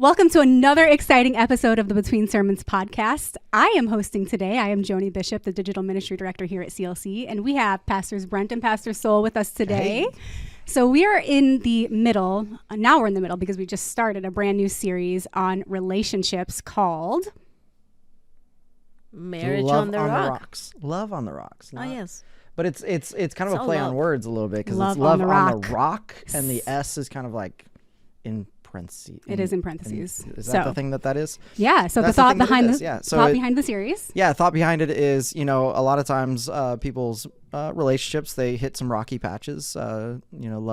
Welcome to another exciting episode of the Between Sermons podcast. I am hosting today. I am Joni Bishop, the Digital Ministry Director here at CLC, and we have Pastors Brent and Pastor Soul with us today. Hey. So we are in the middle, now we're in the middle because we just started a brand new series on relationships called Marriage on the Rocks. Love on the Rocks. Oh, yes. But it's kind of a play on words a little bit because it's Love love on on the rock, and the S is kind of like in parentheses. It is in parentheses. Is that the thing that is? Yeah. So the That's thought thing that behind it the is, yeah. So thought behind the series. Yeah, thought behind it is, a lot of times people's relationships, they hit some rocky patches. Love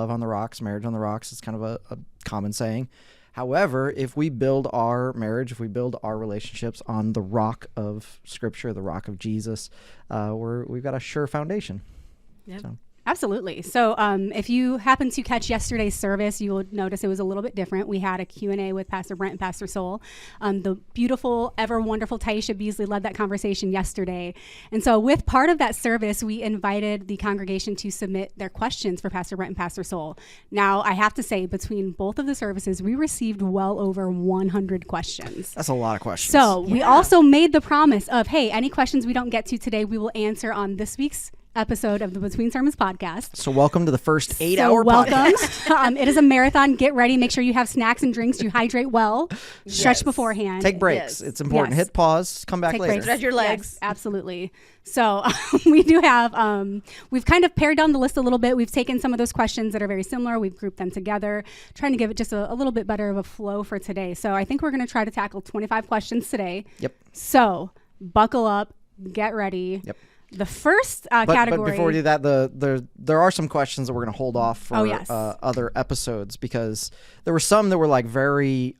on the rocks, marriage on the rocks. It's kind of a common saying. However, if we build our marriage, if we build our relationships on the rock of Scripture, the rock of Jesus, we've got a sure foundation. Yeah. So. Absolutely. So if you happen to catch yesterday's service, you will notice it was a little bit different. We had a Q&A with Pastor Brent and Pastor Soul. The beautiful, ever wonderful Taisha Beasley led that conversation yesterday. And so with part of that service, we invited the congregation to submit their questions for Pastor Brent and Pastor Soul. Now, I have to say, between both of the services, we received well over 100 questions. That's a lot of questions. So we also made the promise of, hey, any questions we don't get to today, we will answer on this week's episode of the Between Sermons podcast. So welcome to the first 8-hour podcast. It is a marathon. Get ready. Make sure you have snacks and drinks. You hydrate well. Stretch beforehand. Take breaks. Yes. It's important. Yes. Hit pause. Come back Take later. breaks. Stretch your legs. Yes, absolutely. So we do have, we've kind of pared down the list a little bit. We've taken some of those questions that are very similar. We've grouped them together, trying to give it just a little bit better of a flow for today. So I think we're going to try to tackle 25 questions today. Yep. So buckle up. Get ready. Yep. The first category. But before we do that, there are some questions that we're going to hold off for other episodes, because there were some that were like very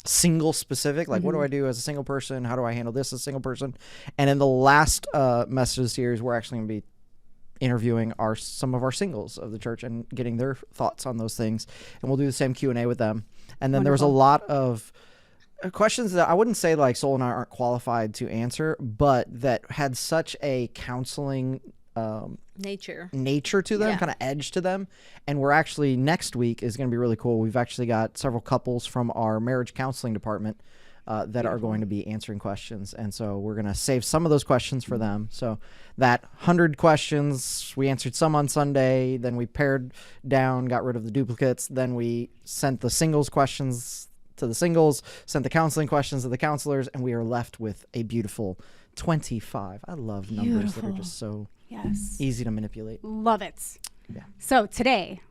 single specific. Like, what do I do as a single person? How do I handle this as a single person? And in the last message of the series, we're actually going to be interviewing some of our singles of the church and getting their thoughts on those things. And we'll do the same Q&A with them. And then there was a lot of questions that I wouldn't say like Soul and I aren't qualified to answer, but that had such a counseling nature to them, kind of edge to them. And we're actually, next week is going to be really cool. We've actually got several couples from our marriage counseling department that are going to be answering questions. And so we're going to save some of those questions for them. So that 100 questions, we answered some on Sunday, then we pared down, got rid of the duplicates. Then we sent the singles questions to the singles, sent the counseling questions to the counselors, and we are left with a beautiful 25. I love numbers that are just so easy to manipulate. Love it. Yeah. So today,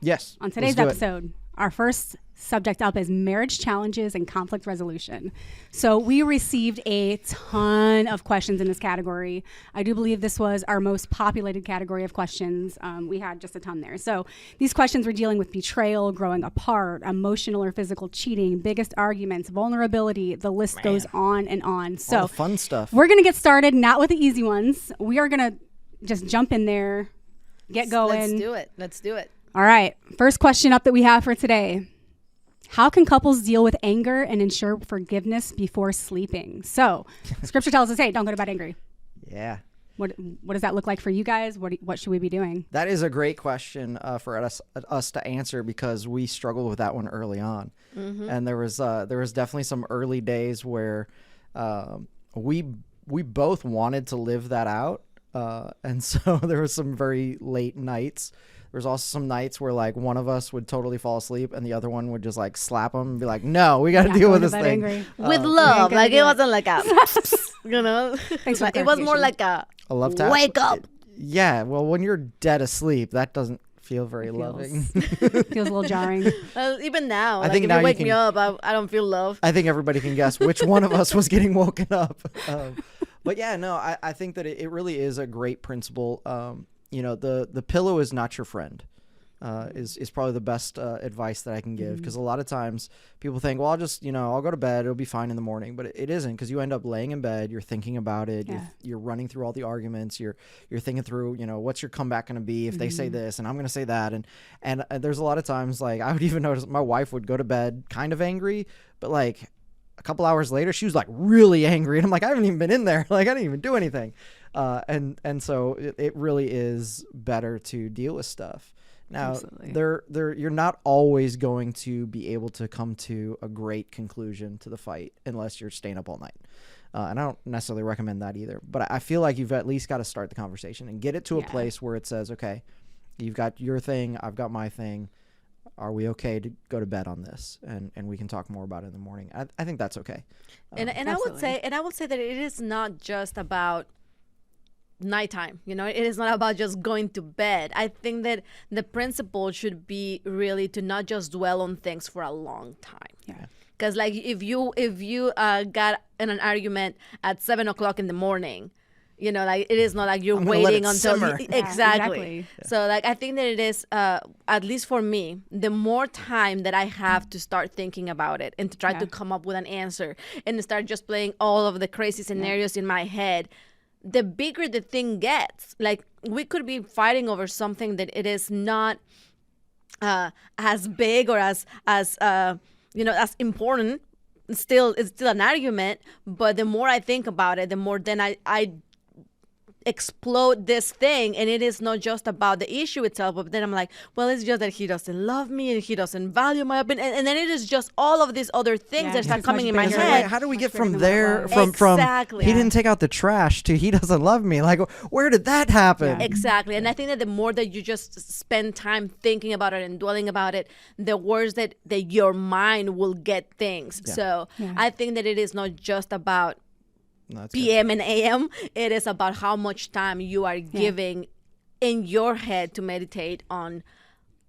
on today's episode, our first subject up is marriage challenges and conflict resolution. So we received a ton of questions in this category. I do believe this was our most populated category of questions. We had just a ton there. So these questions were dealing with betrayal, growing apart, emotional or physical cheating, biggest arguments, vulnerability. The list goes on and on. So all the fun stuff. We're going to get started, not with the easy ones. We are going to just jump in there, get going. Let's do it. All right. First question up that we have for today. How can couples deal with anger and ensure forgiveness before sleeping? So Scripture tells us, hey, don't go to bed angry. Yeah. What does that look like for you guys? What should we be doing? That is a great question for us to answer, because we struggled with that one early on. Mm-hmm. And there was definitely some early days where we both wanted to live that out. And so there was some very late nights. There's also some nights where like one of us would totally fall asleep and the other one would just like slap him and be like, no, we got to deal with this thing. With love. Like it wasn't like a, it was more like a love tap. Wake up. Yeah. Well, when you're dead asleep, that doesn't feel very loving. Feels a little jarring. Even now, I think if now you wake me up, I don't feel love. I think everybody can guess which one of us was getting woken up. But yeah, no, I think that it really is a great principle. The pillow is not your friend. Is probably the best advice that I can give, because a lot of times people think, well, I'll go to bed, it'll be fine in the morning, but it isn't, because you end up laying in bed, you're thinking about it, you're running through all the arguments, you're thinking through, what's your comeback going to be if they say this and I'm going to say that, and there's a lot of times, like, I would even notice my wife would go to bed kind of angry, but like a couple hours later she was like really angry, and I'm like, I haven't even been in there, like I didn't even do anything, and so it really is better to deal with stuff. Now, you're not always going to be able to come to a great conclusion to the fight unless you're staying up all night. And I don't necessarily recommend that either. But I feel like you've at least got to start the conversation and get it to a place where it says, okay, you've got your thing, I've got my thing. Are we okay to go to bed on this? And we can talk more about it in the morning. I think that's okay. And I would say that it is not just about nighttime. It is not about just going to bed. I think that the principle should be really to not just dwell on things for a long time. Yeah. Because like if you got in an argument at 7:00 in the morning, like it is not like you're waiting until exactly. So like I think that it is at least for me, the more time that I have to start thinking about it and to try to come up with an answer and to start just playing all of the crazy scenarios in my head, the bigger the thing gets. Like we could be fighting over something that it is not as big or as important. It's still an argument, but the more I think about it, the more then I explode this thing, and it is not just about the issue itself, but then I'm like, well, it's just that he doesn't love me and he doesn't value my opinion, and then it is just all of these other things that start coming in my head. Like, how do we get from there from he didn't take out the trash to he doesn't love me? Like, where did that happen? Exactly. And I think that the more that you just spend time thinking about it and dwelling about it, the worse that your mind will get things. So I think that it is not just about PM and AM. It is about how much time you are giving in your head to meditate on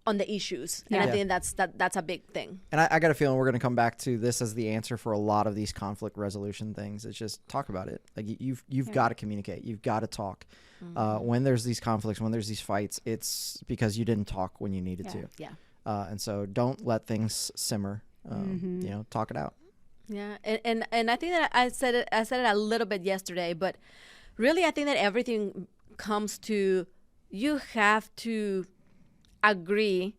the issues. And I think that's a big thing. And I got a feeling we're going to come back to this as the answer for a lot of these conflict resolution things. It's just talk about it. Like you've got to communicate. You've got to talk. When there's these conflicts, when there's these fights, it's because you didn't talk when you needed to. Yeah. And so don't let things simmer. Talk it out. Yeah, and I think that I said it a little bit yesterday, but really I think that everything comes to you have to agree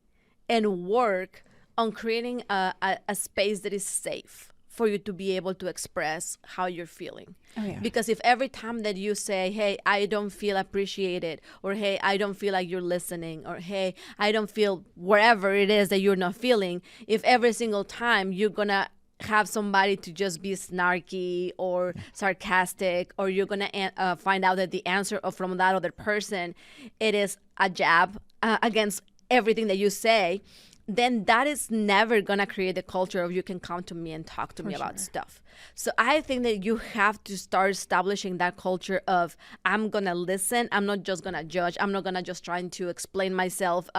and work on creating a space that is safe for you to be able to express how you're feeling. Because if every time that you say, hey, I don't feel appreciated, or hey, I don't feel like you're listening, or hey, I don't feel wherever it is that you're not feeling, if every single time you're gonna have somebody to just be snarky or sarcastic, or you're gonna find out that the answer from that other person it is a jab against everything that you say, then that is never gonna create the culture of you can come to me and talk to me about stuff. So I think that you have to start establishing that culture of I'm gonna listen. I'm not just gonna judge. I'm not gonna just trying to explain myself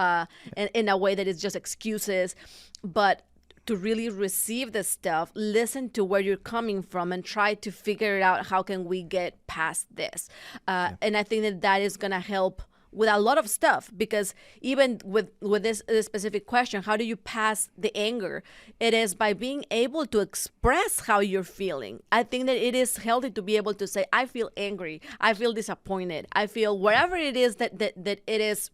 in a way that is just excuses, but to really receive the stuff, listen to where you're coming from, and try to figure out how can we get past this. And I think that is going to help with a lot of stuff, because even with this specific question, how do you pass the anger? It is by being able to express how you're feeling. I think that it is healthy to be able to say, I feel angry, I feel disappointed, I feel whatever it is that it is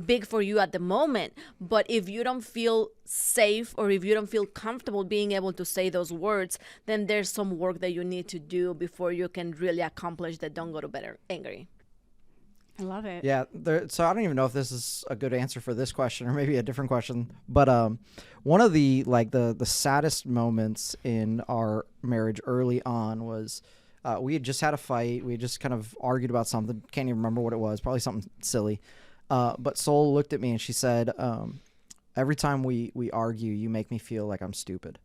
big for you at the moment. But if you don't feel safe, or if you don't feel comfortable being able to say those words, then there's some work that you need to do before you can really accomplish that. Don't go to bed angry. I love it. Yeah. So I don't even know if this is a good answer for this question, or maybe a different question. But one of the saddest moments in our marriage early on was we had just had a fight. We had just kind of argued about something. Can't even remember what it was. Probably something silly. But Sol looked at me and she said, every time we argue, you make me feel like I'm stupid.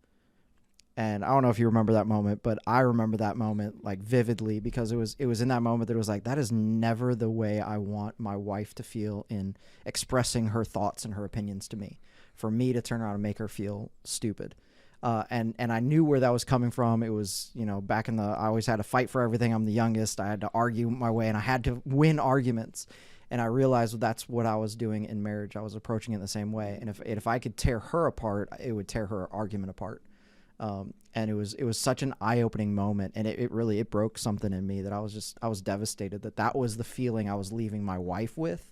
And I don't know if you remember that moment, but I remember that moment like vividly, because it was in that moment that it was like, that is never the way I want my wife to feel in expressing her thoughts and her opinions to me, for me to turn around and make her feel stupid. And I knew where that was coming from. It was, back I always had to fight for everything. I'm the youngest. I had to argue my way, and I had to win arguments. And I realized that's what I was doing in marriage. I was approaching it the same way. And if I could tear her apart, it would tear her argument apart. And it was such an eye-opening moment, and it broke something in me that I was devastated that was the feeling I was leaving my wife with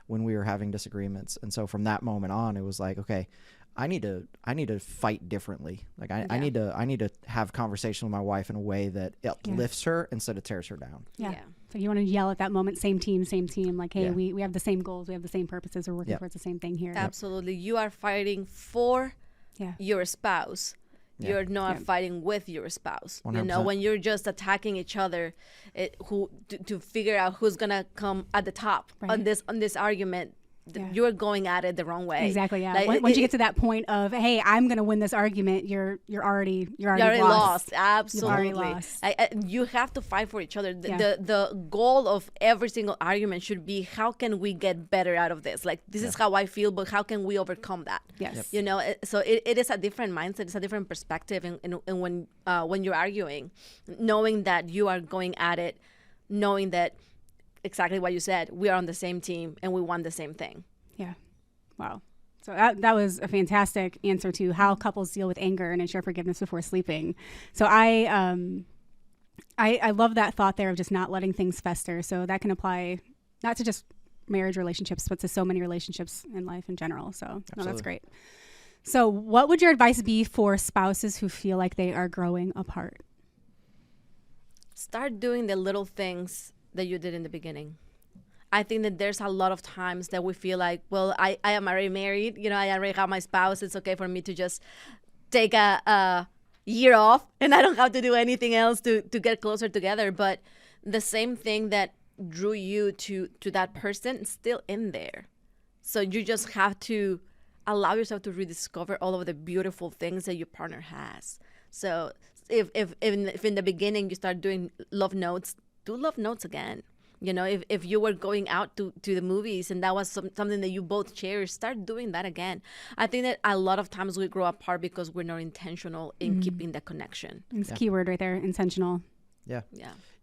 when we were having disagreements. And so from that moment on, it was like, okay, I need to fight differently. Like I need to have conversation with my wife in a way that uplifts her instead of tears her down. Yeah. So you want to yell at that moment, same team. Like, hey, we have the same goals. We have the same purposes. We're working towards the same thing here. Absolutely. You are fighting for your spouse. You're not fighting with your spouse. 100%. You know, when you're just attacking each other, to figure out who's gonna come at the top on this argument. You're going at it the wrong way. Exactly. Yeah. Like, once you get to that point of, hey, I'm going to win this argument, you're already lost. Absolutely. You're already lost. You have to fight for each other. The goal of every single argument should be, how can we get better out of this? Like, this is how I feel, but how can we overcome that? Yes. You know, so it is a different mindset. It's a different perspective. And when you're arguing, knowing that you are going at it, knowing that exactly what you said, we are on the same team and we want the same thing. Yeah. Wow. So that was a fantastic answer to how couples deal with anger and ensure forgiveness before sleeping. So I love that thought there of just not letting things fester. So that can apply not to just marriage relationships, but to so many relationships in life in general. So no, that's great. So what would your advice be for spouses who feel like they are growing apart? Start doing the little things that you did in the beginning. I think that there's a lot of times that we feel like, well, I am already married, you know, I already have my spouse, it's okay for me to just take a year off and I don't have to do anything else to get closer together. But the same thing that drew you to that person is still in there. So you just have to allow yourself to rediscover all of the beautiful things that your partner has. So if in the beginning you start doing love notes, do love notes again. You know, if you were going out to the movies and that was something that you both cherish, start doing that again. I think that a lot of times we grow apart because we're not intentional in keeping the connection. It's a key word right there, intentional. Yeah.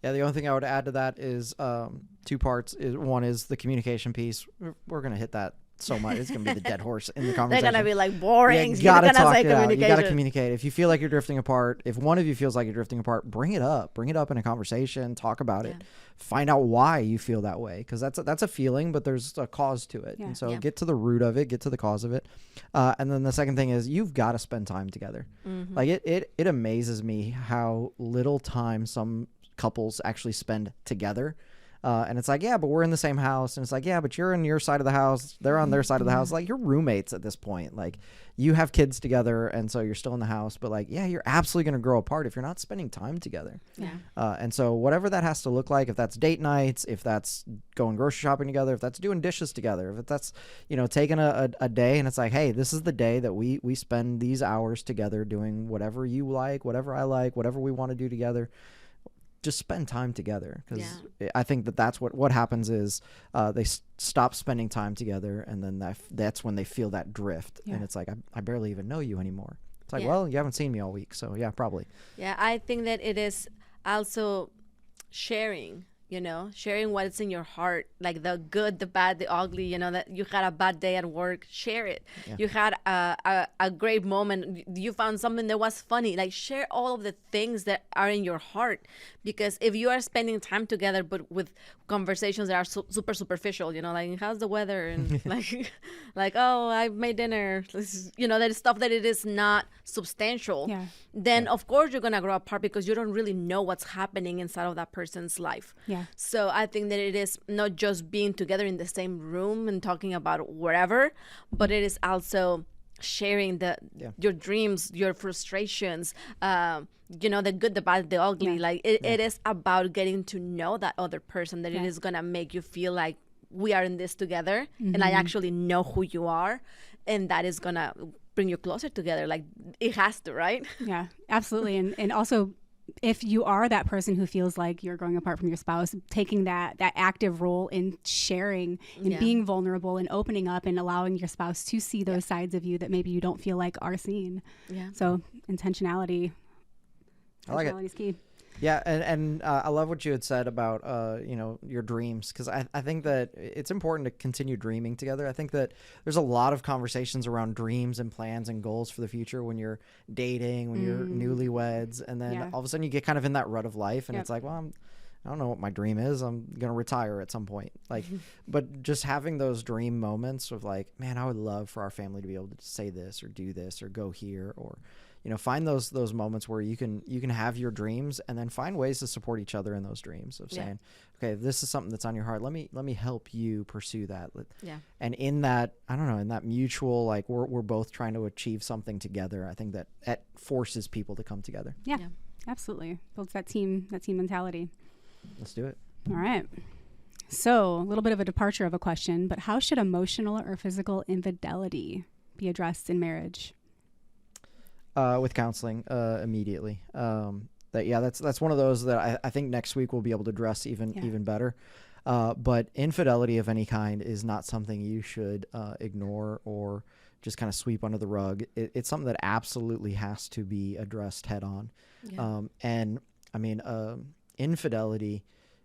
The only thing I would add to that is 2 parts. One is the communication piece. We're going to hit that so much. It's going to be the dead horse in the conversation. They're going to be like boring. You got to talk it out. You got to communicate. If you feel like you're drifting apart, if one of you feels like you're drifting apart, bring it up. Bring it up in a conversation. Talk about it. Find out why you feel that way, because that's a feeling, but there's a cause to it. And so get to the root of it, get to the cause of it. And then the second thing is you've got to spend time together. Like it amazes me how little time some couples actually spend together. And it's like, yeah, but we're in the same house. And it's like, yeah, but you're in your side of the house. They're on their side of the house. Like, you're roommates at this point. Like, you have kids together. And so you're still in the house. But like, yeah, you're absolutely going to grow apart if you're not spending time together. Yeah. And so whatever that has to look like, if that's date nights, if that's going grocery shopping together, if that's doing dishes together, if that's, you know, taking a day and it's like, hey, this is the day that we spend these hours together doing whatever you like, whatever I like, whatever we want to do together. Just spend time together, because I think that's what happens is they stop spending time together, and then that's when they feel that drift, and it's like I barely even know you anymore. It's like, well, you haven't seen me all week, so yeah, probably. Yeah, I think that it is also sharing. You know, sharing what's in your heart, like the good, the bad, the ugly, you know, that you had a bad day at work, share it. Yeah. You had a great moment. You found something that was funny. Like, share all of the things that are in your heart. Because if you are spending time together, but with conversations that are super superficial, you know, like, how's the weather? And like, oh, I made dinner. You know, that stuff that it is not substantial. Yeah. Then, of course, you're going to grow apart because you don't really know what's happening inside of that person's life. Yeah. So I think that it is not just being together in the same room and talking about whatever, but it is also sharing your dreams, your frustrations, you know, the good, the bad, the ugly. Like it is about getting to know that other person, that it is going to make you feel like we are in this together and I actually know who you are, and that is going to bring you closer together. Like, it has to, right? Yeah, absolutely. And also, if you are that person who feels like you're growing apart from your spouse, taking that active role in sharing and being vulnerable and opening up and allowing your spouse to see those sides of you that maybe you don't feel like are seen. Yeah. So intentionality. I like it. Is key. Yeah, and I love what you had said about you know, your dreams, because I think that it's important to continue dreaming together. I think that there's a lot of conversations around dreams and plans and goals for the future when you're dating, when you're newlyweds, and then all of a sudden you get kind of in that rut of life, and it's like, well, I don't know what my dream is. I'm going to retire at some point. Like, but just having those dream moments of like, man, I would love for our family to be able to say this or do this or go here, or, you know, find those moments where you can have your dreams and then find ways to support each other in those dreams of saying, okay, this is something that's on your heart. Let me help you pursue that. And in that, I don't know, in that mutual, like we're both trying to achieve something together. I think that forces people to come together. Yeah. Absolutely. Builds that team mentality. Let's do it. All right. So a little bit of a departure of a question, but how should emotional or physical infidelity be addressed in marriage? With counseling, immediately. That's one of those that I think next week we'll be able to address even better. But infidelity of any kind is not something you should ignore or just kind of sweep under the rug. It's something that absolutely has to be addressed head on. Yeah. And I mean, infidelity,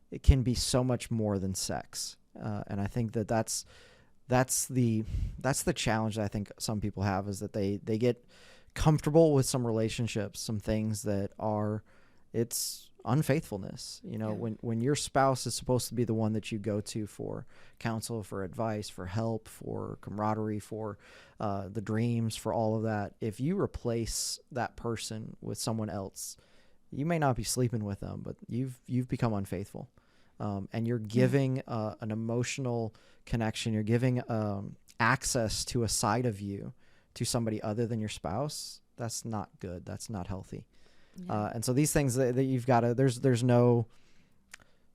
it can be so much more than sex. And I think that's the challenge that I think some people have, is that they get comfortable with some relationships, some things that it's unfaithfulness. You know, when your spouse is supposed to be the one that you go to for counsel, for advice, for help, for camaraderie, for the dreams, for all of that, if you replace that person with someone else, you may not be sleeping with them, but you've become unfaithful. And you're giving an emotional connection. You're giving access to a side of you to somebody other than your spouse. That's not good. That's not healthy. Yeah. And so these things that you've got to, there's no,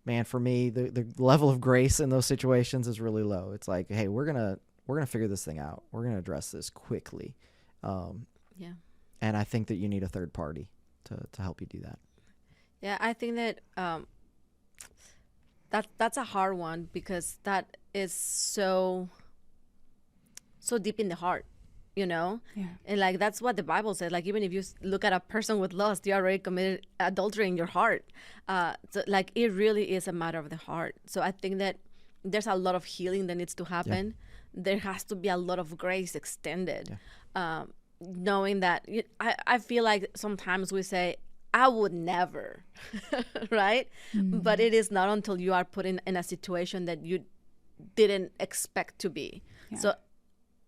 man, for me, the level of grace in those situations is really low. It's like, hey, we're going to figure this thing out. We're going to address this quickly. And I think that you need a third party to help you do that. Yeah. I think that, that's a hard one, because that is so deep in the heart, you know? Yeah. And like, that's what the Bible says. Like, even if you look at a person with lust, you already committed adultery in your heart. So like, it really is a matter of the heart. So I think that there's a lot of healing that needs to happen. Yeah. There has to be a lot of grace extended. Yeah. Knowing that, I feel like sometimes we say, I would never, right? Mm-hmm. But it is not until you are put in a situation that you didn't expect to be. Yeah. So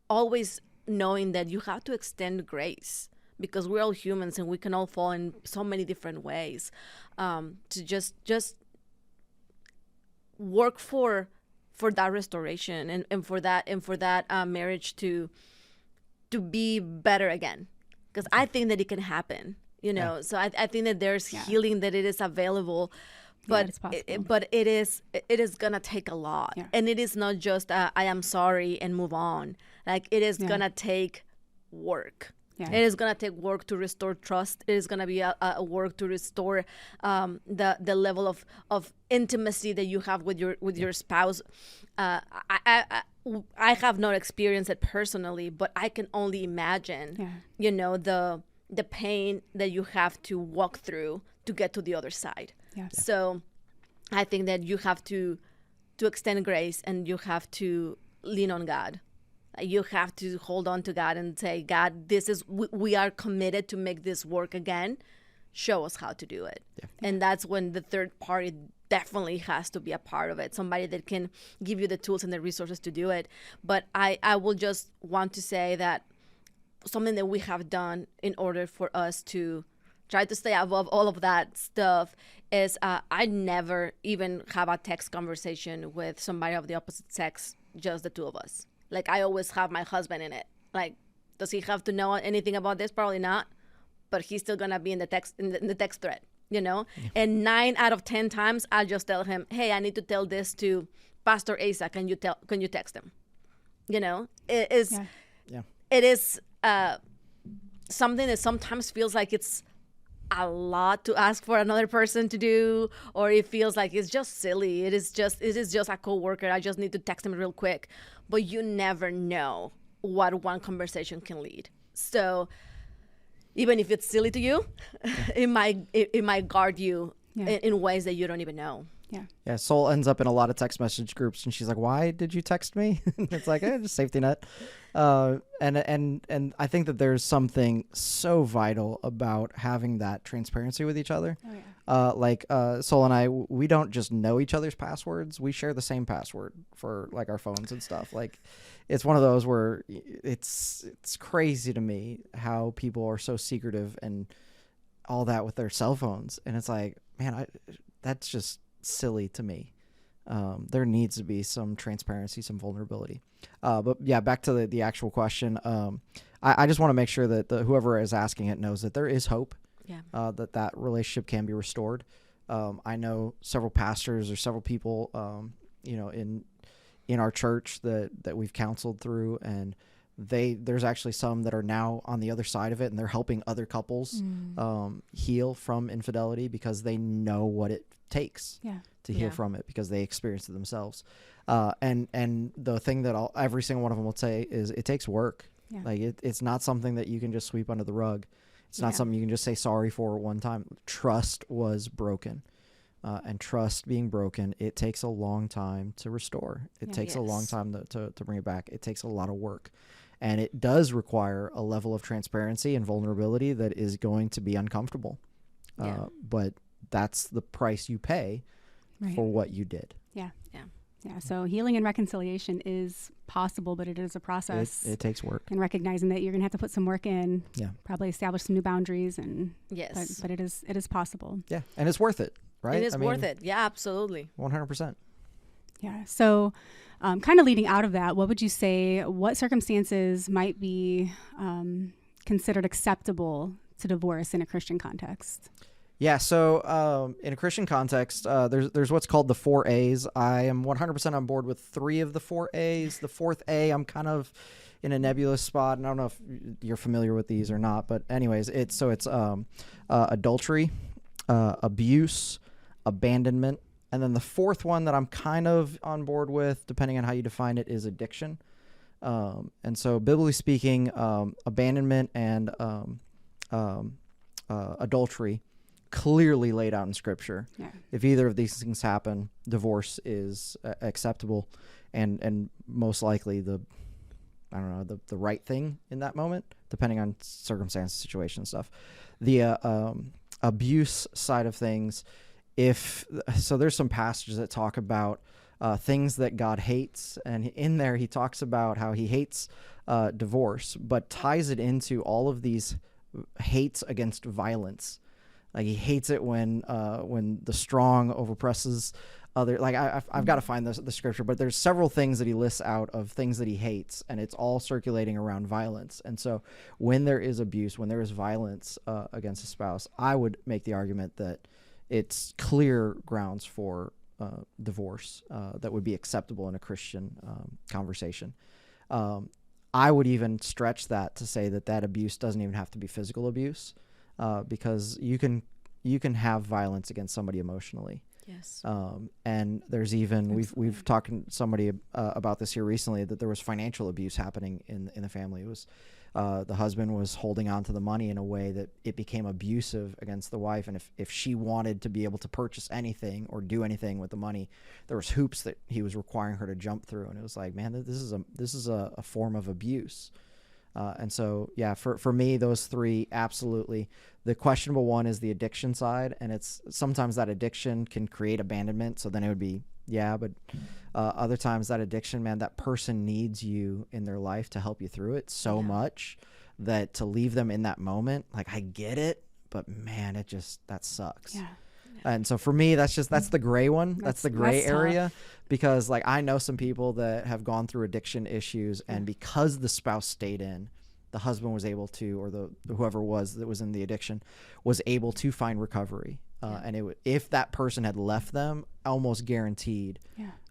always knowing that you have to extend grace, because we're all humans and we can all fall in so many different ways. To just work for that restoration and for that marriage to be better again. Because I think that it can happen. You know, yeah. So I think that there's healing, that it is available, but it is gonna take a lot, and it is not just I am sorry and move on. Like, it is gonna take work. Yeah. It is gonna take work to restore trust. It is gonna be a work to restore the level of intimacy that you have with your spouse. I have not experienced it personally, but I can only imagine. Yeah. You know, the pain that you have to walk through to get to the other side. Yeah. So I think that you have to extend grace, and you have to lean on God. You have to hold on to God and say, God, we are committed to make this work again. Show us how to do it. Yeah. And that's when the third party definitely has to be a part of it. Somebody that can give you the tools and the resources to do it. But I will just want to say that something that we have done in order for us to try to stay above all of that stuff is I never even have a text conversation with somebody of the opposite sex, just the two of us. Like, I always have my husband in it. Like, does he have to know anything about this? Probably not, but he's still gonna be in the text thread, you know. Yeah. And 9 out of 10 times I'll just tell him, hey, I need to tell this to Pastor Asa. Can you text him? You know, it is. Yeah. It is something that sometimes feels like it's a lot to ask for another person to do, or it feels like it's just silly. It is just a coworker. I just need to text him real quick. But you never know what one conversation can lead. So even if it's silly to you, it might guard you in ways that you don't even know. Yeah. Soul ends up in a lot of text message groups, and she's like, "Why did you text me?" It's like, just safety net. And I think that there's something so vital about having that transparency with each other. Soul and I, we don't just know each other's passwords. We share the same password for like our phones and stuff. Like, it's one of those where it's crazy to me how people are so secretive and all that with their cell phones. And it's like, man, that's just silly to me. There needs to be some transparency, some vulnerability. But yeah, back to the actual question. I just want to make sure that whoever is asking it knows that there is hope. Yeah. That relationship can be restored. I know several pastors or several people, in our church that we've counseled through, and there's actually some that are now on the other side of it, and they're helping other couples heal from infidelity because they know what it takes to heal from it, because they experienced it themselves. And the thing that every single one of them will say is it takes work. Yeah. Like it's not something that you can just sweep under the rug. It's not something you can just say sorry for one time. Trust was broken. And trust being broken, it takes a long time to restore. It takes a long time to bring it back. It takes a lot of work. And it does require a level of transparency and vulnerability that is going to be uncomfortable. But that's the price you pay for what you did. Yeah. So healing and reconciliation is possible, but it is a process. It takes work. And recognizing that you're going to have to put some work in. Yeah. Probably establish some new boundaries, and but it is possible. Yeah, and it's worth it, right? It is worth it. Yeah, absolutely. 100%. Yeah. So, kind of leading out of that, what would you say? What circumstances might be considered acceptable to divorce in a Christian context? Yeah, so in a Christian context, there's what's called the 4 A's. I am 100% on board with 3 of the 4 A's. The 4th A, I'm kind of in a nebulous spot, and I don't know if you're familiar with these or not, but anyways, it's adultery, abuse, abandonment, and then the 4th one that I'm kind of on board with, depending on how you define it, is addiction. And so, biblically speaking, abandonment and adultery clearly laid out in Scripture. Yeah. If either of these things happen, divorce is acceptable, and most likely the right thing in that moment, depending on circumstance, situation, stuff. The abuse side of things, there's some passages that talk about things that God hates, and in there he talks about how he hates divorce, but ties it into all of these hates against violence. Like, he hates it when the strong overpresses other. Like, I've got to find the scripture, but there's several things that he lists out of things that he hates, and it's all circulating around violence. And so, when there is abuse, when there is violence against a spouse, I would make the argument that it's clear grounds for divorce that would be acceptable in a Christian conversation. I would even stretch that to say that abuse doesn't even have to be physical abuse. Because you can have violence against somebody emotionally. Yes. And there's even we've talked to somebody about this here recently, that there was financial abuse happening in the family. It was the husband was holding on to the money in a way that it became abusive against the wife, and if she wanted to be able to purchase anything or do anything with the money, there was hoops that he was requiring her to jump through, and it was like, man, this is a form of abuse. And so, yeah, for me, those 3, absolutely. The questionable one is the addiction side, and it's sometimes that addiction can create abandonment. So then it would be, but other times that addiction, man, that person needs you in their life to help you through it so much that to leave them in that moment, like, I get it, but man, that sucks. Yeah. And so for me, that's the gray one. That's the gray area, tough. Because like, I know some people that have gone through addiction issues, and because the spouse stayed in, the husband was able to, or whoever was that was in the addiction was able to find recovery. And if that person had left them, almost guaranteed,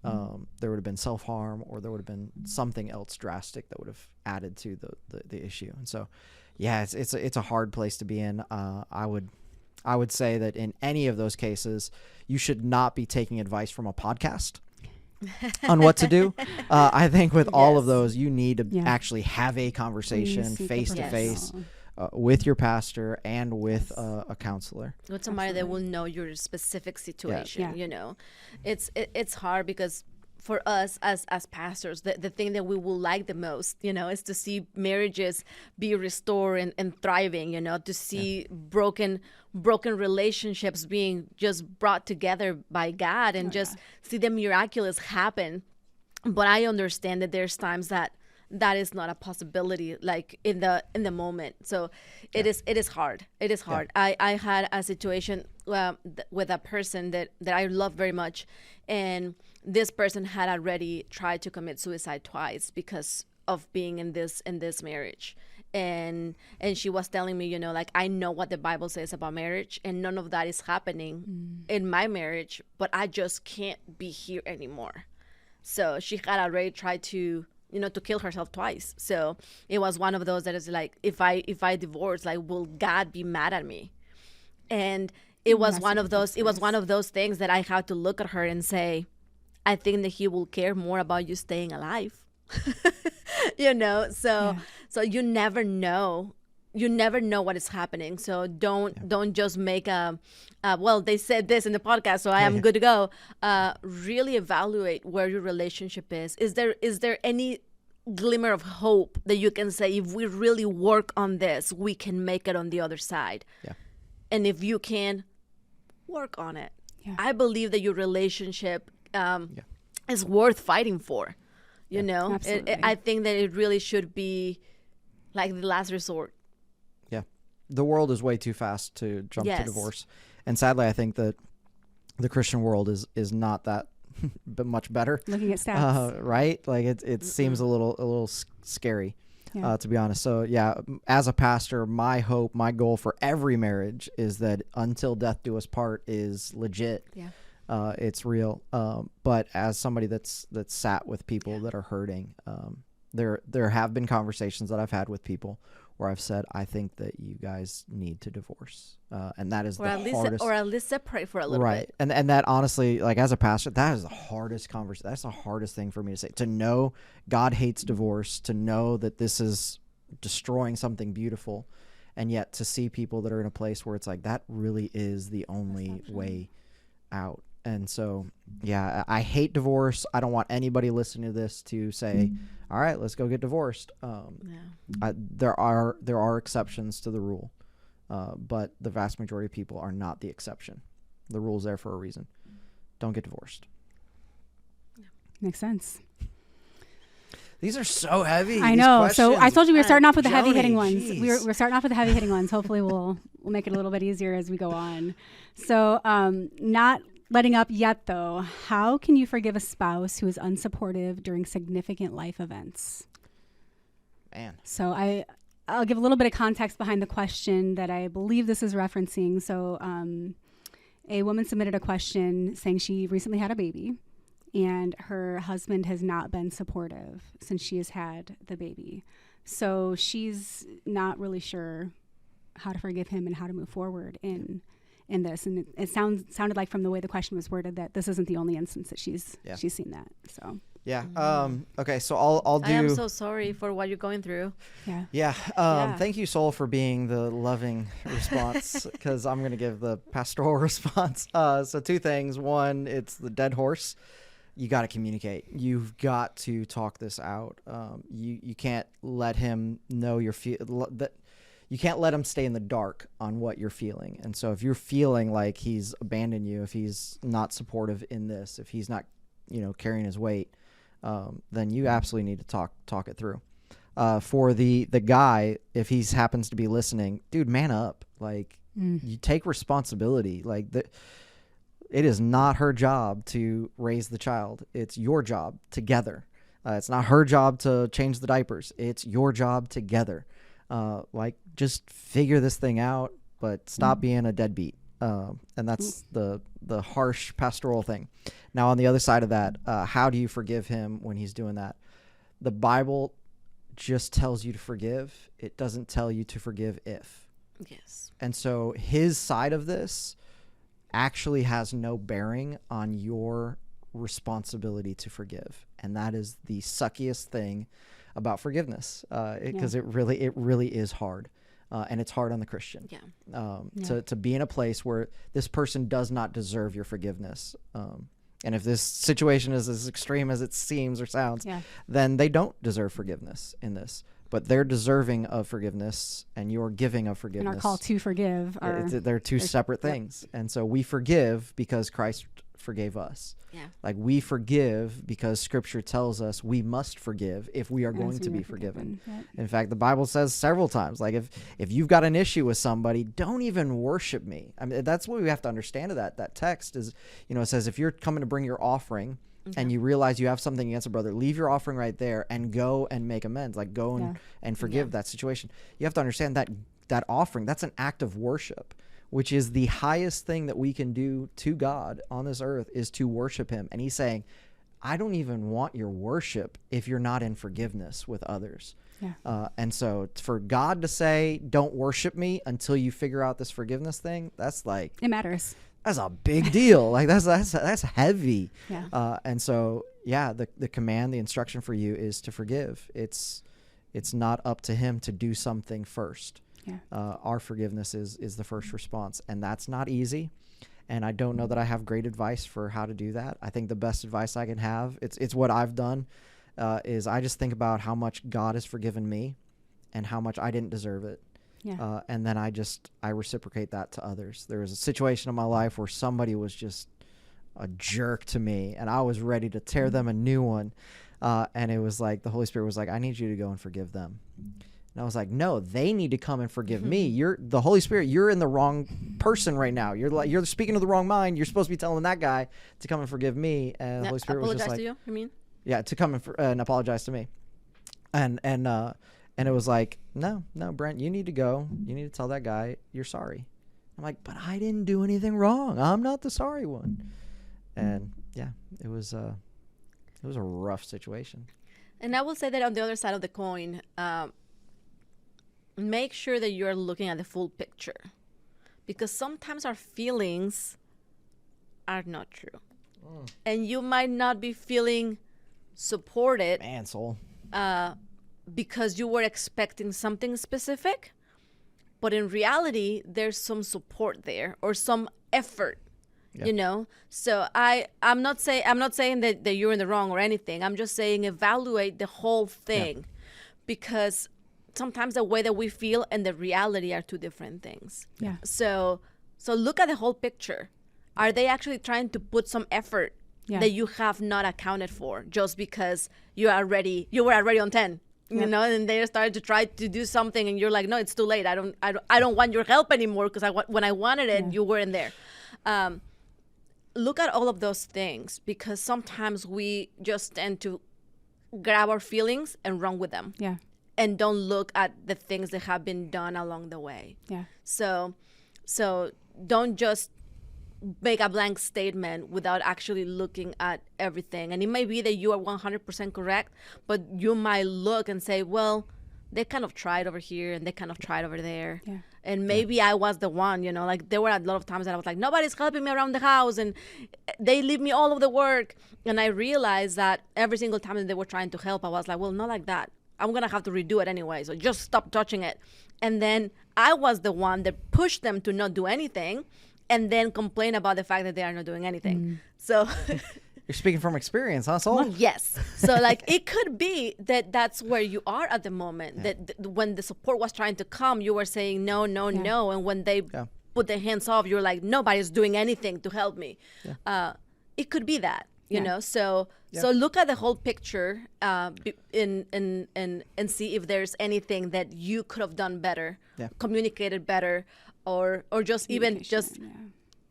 there would have been self-harm, or there would have been something else drastic that would have added to the issue. And so, yeah, it's a hard place to be in. I would say that in any of those cases, you should not be taking advice from a podcast on what to do. I think with all of those, you need to actually have a conversation face to face with your pastor and with a counselor. With somebody that will know your specific situation. You know, it's hard because for us as pastors, the thing that we will like the most, you know, is to see marriages be restored and thriving, you know, to see broken relationships being just brought together by God and see the miraculous happen. But I understand that there's times that is not a possibility, like in the moment. So it is hard. It is hard. I had a situation with a person that I love very much, and this person had already tried to commit suicide twice because of being in this marriage. And she was telling me, you know, like, I know what the Bible says about marriage, and none of that is happening in my marriage, but I just can't be here anymore. So she had already tried to, you know, to kill herself twice. So it was one of those that is like, if I divorce, like, will God be mad at me? And it was one of those things that I had to look at her and say, I think that he will care more about you staying alive. You know, so you never know. You never know what is happening. So don't just make well, they said this in the podcast, so I am good to go. Really evaluate where your relationship is. Is there any glimmer of hope that you can say, if we really work on this, we can make it on the other side? Yeah. And if you can, work on it. Yeah. I believe that your relationship is worth fighting for. You know, I think that it really should be like the last resort. Yeah. The world is way too fast to jump to divorce. And sadly, I think that the Christian world is not that but much better. Looking at stats. Right? Like it seems a little scary, to be honest. So as a pastor, my hope, my goal for every marriage is that until death do us part is legit. Yeah. It's real. But as somebody that's sat with people that are hurting, there have been conversations that I've had with people where I've said, I think that you guys need to divorce. And that is hardest. Or at least separate for a little bit. Right. And that honestly, like, as a pastor, that is the hardest conversation. That's the hardest thing for me to say. To know God hates divorce, to know that this is destroying something beautiful, and yet to see people that are in a place where it's like, that really is the only way out. And so, I hate divorce. I don't want anybody listening to this to say, all right, let's go get divorced. There are exceptions to the rule, but the vast majority of people are not the exception. The rule's there for a reason. Don't get divorced. Makes sense. These are so heavy. I know. So I told you we were starting off with the heavy-hitting ones. We're starting off with the heavy-hitting ones. Hopefully we'll make it a little bit easier as we go on. So not letting up yet, though. How can you forgive a spouse who is unsupportive during significant life events? Man. So I'll give a little bit of context behind the question that I believe this is referencing. So a woman submitted a question saying she recently had a baby, and her husband has not been supportive since she has had the baby. So she's not really sure how to forgive him and how to move forward in this. And it sounded like, from the way the question was worded, that this isn't the only instance that she's seen that. So okay, so I'll do. I am so sorry for what you're going through. Thank you, Soul, for being the loving response, because I'm going to give the pastoral response. So two things. One, it's the dead horse. You got to communicate. You've got to talk this out. You can't let him know that. You can't let him stay in the dark on what you're feeling. And so if you're feeling like he's abandoned you, if he's not supportive in this, if he's not, carrying his weight, then you absolutely need to talk it through. For the guy, if he happens to be listening, dude, man up. Like, you take responsibility. Like, it is not her job to raise the child. It's your job together. It's not her job to change the diapers. It's your job together. Just figure this thing out, but stop being a deadbeat. And that's the harsh pastoral thing. Now, on the other side of that, how do you forgive him when he's doing that? The Bible just tells you to forgive. It doesn't tell you to forgive if. Yes. And so his side of this actually has no bearing on your responsibility to forgive. And that is the suckiest thing about forgiveness, because it really is hard. and it's hard on the Christian. Yeah. To be in a place where this person does not deserve your forgiveness. And if this situation is as extreme as it seems or sounds, then they don't deserve forgiveness in this. But they're deserving of forgiveness, and you're giving of forgiveness. And our call to forgive they're two separate things. And so we forgive because Christ forgave us. Yeah. Like we forgive because Scripture tells us we must forgive if we are going to be forgiven. Yep. In fact, the Bible says several times, like if you've got an issue with somebody, don't even worship me. I mean, that's what we have to understand of that text is, it says if you're coming to bring your offering, and you realize you have something against a brother, leave your offering right there and go and make amends. Like go and forgive that situation. You have to understand that offering, that's an act of worship, which is the highest thing that we can do to God on this earth is to worship him. And he's saying, I don't even want your worship if you're not in forgiveness with others. Yeah. And so for God to say, don't worship me until you figure out this forgiveness thing, that's like... It matters. That's a big deal. Like that's heavy. Yeah. And so, the command, the instruction for you is to forgive. It's not up to him to do something first. Yeah. Our forgiveness is the first response, and that's not easy. And I don't know that I have great advice for how to do that. I think the best advice I can have, it's what I've done, is I just think about how much God has forgiven me and how much I didn't deserve it. Yeah. And then I reciprocate that to others. There was a situation in my life where somebody was just a jerk to me, and I was ready to tear them a new one. And it was like the Holy Spirit was like, I need you to go and forgive them. And I was like, no, they need to come and forgive me. You're the Holy Spirit. You're in the wrong person right now. You're speaking to the wrong mind. You're supposed to be telling that guy to come and forgive me. And the Holy Spirit was just like, apologize to you, mean? Yeah, to come and apologize to me. And it was like, no, Brent, you need to go. You need to tell that guy you're sorry. I'm like, but I didn't do anything wrong. I'm not the sorry one. And it was a rough situation. And I will say that on the other side of the coin, make sure that you're looking at the full picture, because sometimes our feelings are not true, and you might not be feeling supported. Man, soul. Because you were expecting something specific, but in reality, there's some support there or some effort, So I'm not saying that you're in the wrong or anything. I'm just saying evaluate the whole thing, because sometimes the way that we feel and the reality are two different things. Yeah. So look at the whole picture. Are they actually trying to put some effort that you have not accounted for just because you were already on 10? And they started to try to do something, and you're like, no, it's too late. I don't want your help anymore, because when I wanted it, you weren't there. Look at all of those things, because sometimes we just tend to grab our feelings and run with them. Yeah. And don't look at the things that have been done along the way. Yeah. So don't just make a blank statement without actually looking at everything. And it may be that you are 100% correct, but you might look and say, well, they kind of tried over here and they kind of tried over there. Yeah. And maybe I was the one, like there were a lot of times that I was like, nobody's helping me around the house, and they leave me all of the work. And I realized that every single time that they were trying to help, I was like, well, not like that. I'm going to have to redo it anyway, so just stop touching it. And then I was the one that pushed them to not do anything, and then complain about the fact that they are not doing anything. So you're speaking from experience, huh, Sol? Yes. So it could be that that's where you are at the moment. That when the support was trying to come, you were saying no. And when they put their hands off, you're like, nobody's doing anything to help me. Yeah. It could be that, you know. So look at the whole picture and see if there's anything that you could have done better, communicated better, or just even just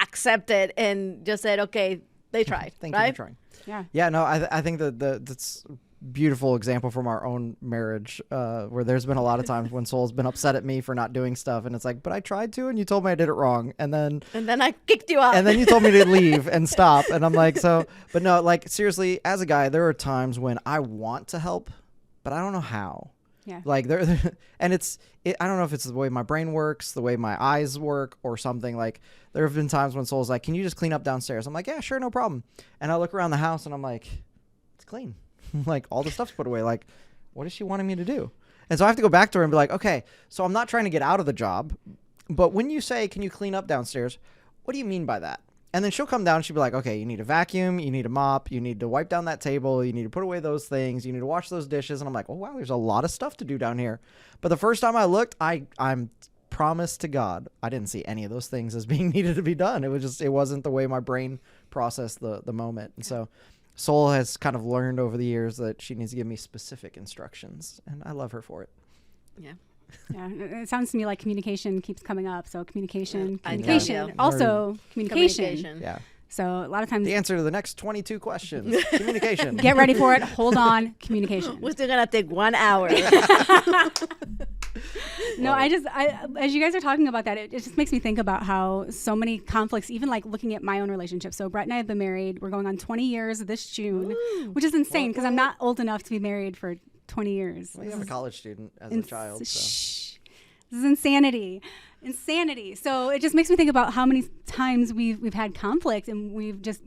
accept it and just said, okay, they tried. Thank you for trying. Yeah. No, I think that's a beautiful example from our own marriage, where there's been a lot of times when Sol's been upset at me for not doing stuff, and it's like, but I tried to, and you told me I did it wrong, and then I kicked you out, and then you told me to leave and stop, and I'm like, but no, like seriously, as a guy, there are times when I want to help, but I don't know how. Yeah. Like and I don't know if it's the way my brain works, the way my eyes work, or something. Like there have been times when Soul's like, "Can you just clean up downstairs?" I'm like, "Yeah, sure, no problem." And I look around the house and I'm like, "It's clean." Like all the stuff's put away. Like, what is she wanting me to do? And so I have to go back to her and be like, okay, so I'm not trying to get out of the job, but when you say, can you clean up downstairs, what do you mean by that? And then she'll come down and she'll be like, okay, you need a vacuum, you need a mop, you need to wipe down that table, you need to put away those things, you need to wash those dishes. And I'm like, oh, wow, there's a lot of stuff to do down here. But the first time I looked, I'm promised to God, I didn't see any of those things as being needed to be done. It wasn't the way my brain processed the moment. And so Soul has kind of learned over the years that she needs to give me specific instructions, and I love her for it. Yeah. Yeah, it sounds to me like communication keeps coming up. So communication, Yeah. Also communication. Yeah. So a lot of times the answer to the next 22 questions, communication. Get ready for it. Hold on. Communication. We're still going to take 1 hour. No, I as you guys are talking about that, it just makes me think about how so many conflicts, even like looking at my own relationship. So Brett and I have been married. We're going on 20 years this June, which is insane because I'm not old enough to be married for 20 years. Well, you have a college student as a child. So. This is insanity. So it just makes me think about how many times we've had conflict and we've just,